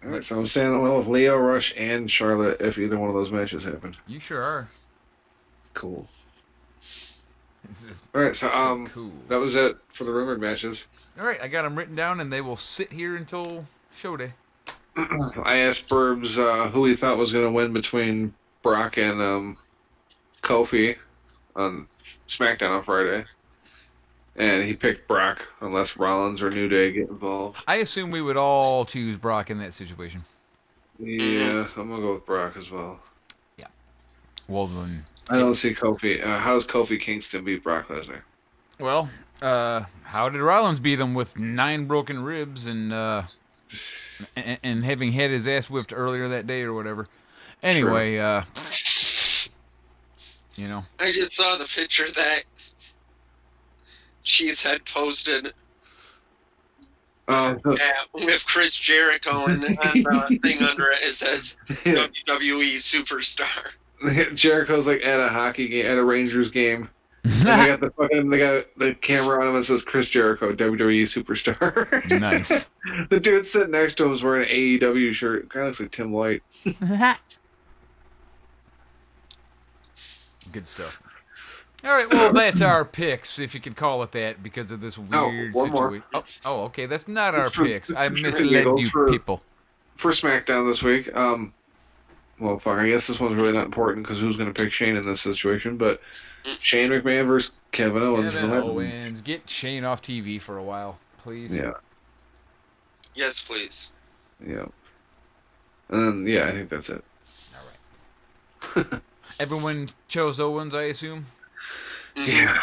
All right, so I'm standing alone with Leo Rush and Charlotte if either one of those matches happen. You sure are. Cool. All right, so Cool. that was it for the rumored matches. All right, I got them written down, and they will sit here until show day. I asked Burbs who he thought was going to win between Brock and Kofi on SmackDown on Friday. And he picked Brock unless Rollins or New Day get involved. I assume we would all choose Brock in that situation. Yeah, I'm going to go with Brock as well. Yeah. Well, then. I don't see Kofi. How does Kofi Kingston beat Brock Lesnar? Well, how did Rollins beat him with 9 broken ribs and having had his ass whipped earlier that day or whatever? Anyway, you know. I just saw the picture that Cheez had posted with Chris Jericho, and on the thing under it, it says WWE Superstar. Jericho's like at a hockey game, at a Rangers game. And they got the camera on him and says Chris Jericho, WWE Superstar. Nice. The dude sitting next to him is wearing an AEW shirt. Kind of looks like Tim White. Good stuff. All right, well, that's our picks, if you could call it that, because of this weird situation. Oh, okay, that's not our picks. I misled you people. For SmackDown this week, well, fuck, I guess this one's really not important because who's going to pick Shane in this situation, but Shane McMahon versus Kevin Owens. Kevin Owens. Get Shane off TV for a while, please. Yeah. Yes, please. Yeah. And then, yeah, I think that's it. All right. Everyone chose Owens, I assume? Yeah.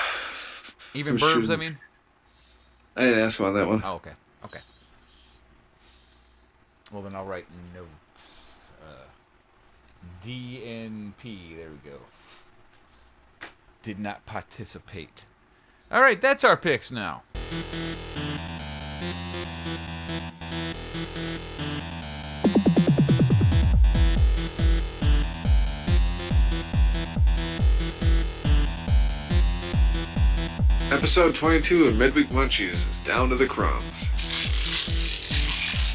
Even Burbs, I mean? I didn't ask him on that one. Oh, okay. Okay. Well, then I'll write notes. DNP. There we go. Did not participate. All right, that's our picks now. Episode 22 of Midweek Munchies is down to the crumbs.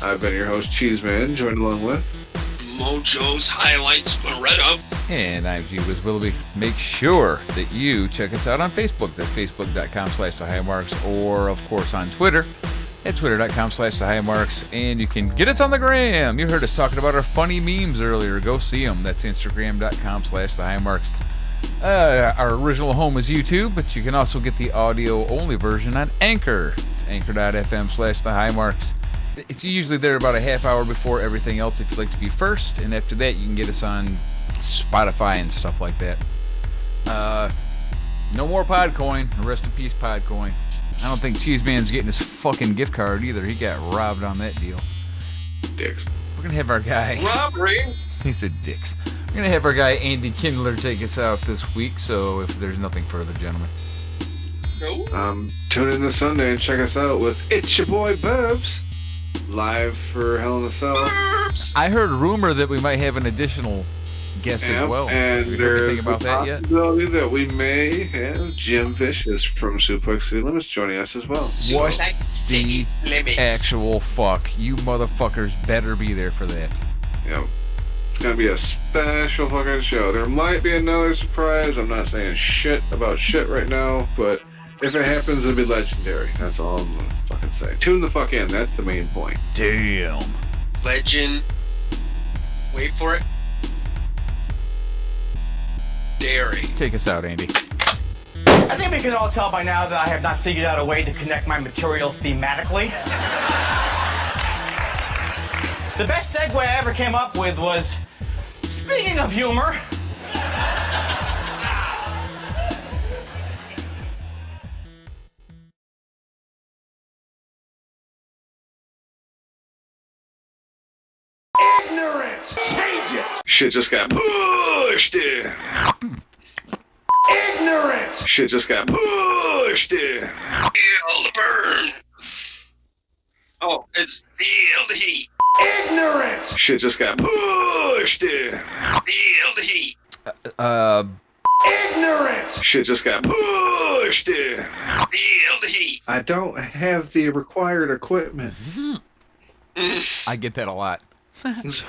I've been your host, Cheez Man, joined along with Mojo's Highlights Beretta. And I'm G with Willoughby. Make sure that you check us out on Facebook. That's facebook.com/thehighmarks, or of course on Twitter at twitter.com/thehighmarks. And you can get us on the gram. You heard us talking about our funny memes earlier. Go see them. That's instagram.com/thehighmarks. Our original home is YouTube, but you can also get the audio-only version on Anchor. It's anchor.fm/thehighmarks. It's usually there about a half hour before everything else if you'd like to be first, and after that you can get us on Spotify and stuff like that. No more Podcoin. Rest in peace, Podcoin. I don't think Cheez Man's getting his fucking gift card either. He got robbed on that deal. Dicks. We're gonna have our guy. Robbery. He said dicks. We're gonna have our guy Andy Kindler take us out this week. So if there's nothing further, gentlemen. No. Tune in this Sunday and check us out with It's Your Boy Burbs live for Hell in a Cell. Burbs. I heard a rumor that we might have an additional guest as well. And Have you heard there's anything about that yet? possibility that we may have Jim Vicious from Suplex City Limits joining us as well. What City the Limits. actual fuck? You motherfuckers better be there for that. Yep. It's gonna be a special fucking show. There might be another surprise. I'm not saying shit about shit right now, but if it happens, it'll be legendary. That's all I'm gonna fucking would say. Tune the fuck in. That's the main point. Damn. Legend. Wait for it. Dairy. Take us out, Andy. I think we can all tell by now that I have not figured out a way to connect my material thematically. The best segue I ever came up with was, speaking of humor. Ignorant! Change it! Shit just got pushed in. Ignorant! Shit just got pushed in. Feel the burn. Oh, it's feel the heat. Ignorant! Shit just got pushed in. Feel the heat. Ignorant! Shit just got pushed in. Feel the heat. I don't have the required equipment. I get that a lot. That's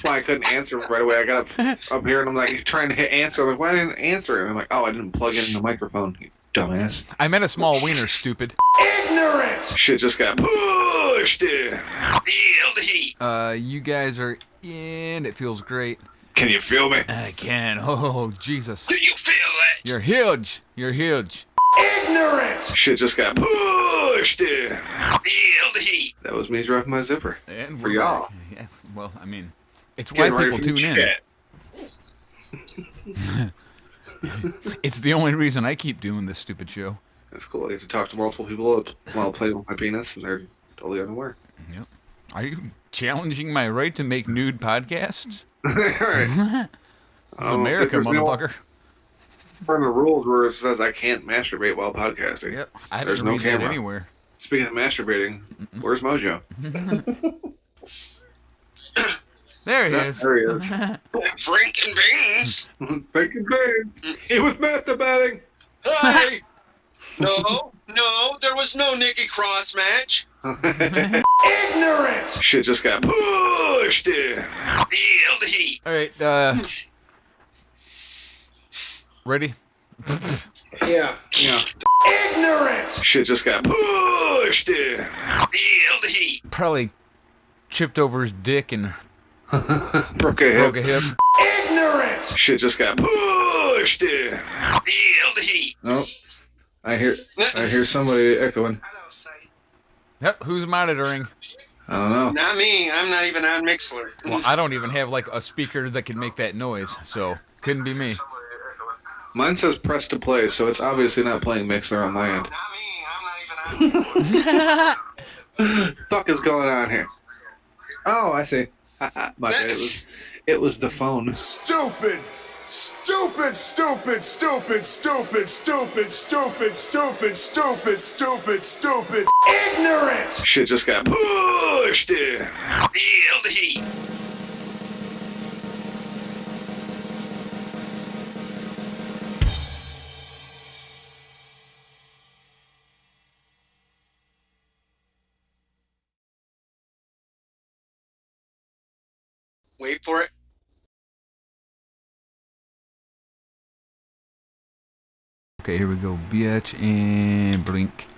why I couldn't answer right away. I got up here and I'm like trying to hit answer. I'm like, why didn't I answer? And I'm like, oh, I didn't plug it in the microphone, you dumbass. I meant a small wiener, stupid. Ignorant! Shit just got pushed in. Feel the heat. You guys are in. It feels great. Can you feel me? I can. Oh, Jesus. Do you feel it? You're huge. You're huge. Ignorant! Shit just got pushed in. Feel the heat. That was me dropping my zipper. And For we're y'all. back. Yeah, well, I mean, it's why Getting ready people for the tune in. chat. It's the only reason I keep doing this stupid show. That's cool. I get to talk to multiple people while playing with my penis, and they're totally unaware. Yep. Are you challenging my right to make nude podcasts? Alright. It's America, motherfucker. Part of the rules where it says I can't masturbate while podcasting. Yep. I There's didn't no read that camera. anywhere. Speaking of masturbating, where's Mojo? There he Yeah, is. there he is. Frank and beans. Bacon Babe. He was masturbating. Hi. No, there was no Nikki Cross match. Ignorant! Shit just got pushed in. Feel the heat. All right. Ready? Yeah. Ignorant! Shit just got pushed in. Feel the heat. Probably chipped over his dick and Broke a hip. broke a hip. Ignorant! Shit just got pushed in. Feel the heat. Oh, I hear somebody echoing. Yep. Who's monitoring? I don't know. Not me. I'm not even on Mixler. Well, I don't even have like a speaker that can make that noise, so couldn't be me. Mine says press to play, so it's obviously not playing Mixer on my end. Not me. I'm not even on Mixler. Fuck is going on here? Oh, I see. My bad. It was the phone. Stupid! Stupid, stupid, stupid, stupid, stupid, stupid, stupid, stupid, stupid, stupid. Ignorant! Shit just got pushed in. Feel the heat. Wait for it. Okay, here we go. Bitch and blink.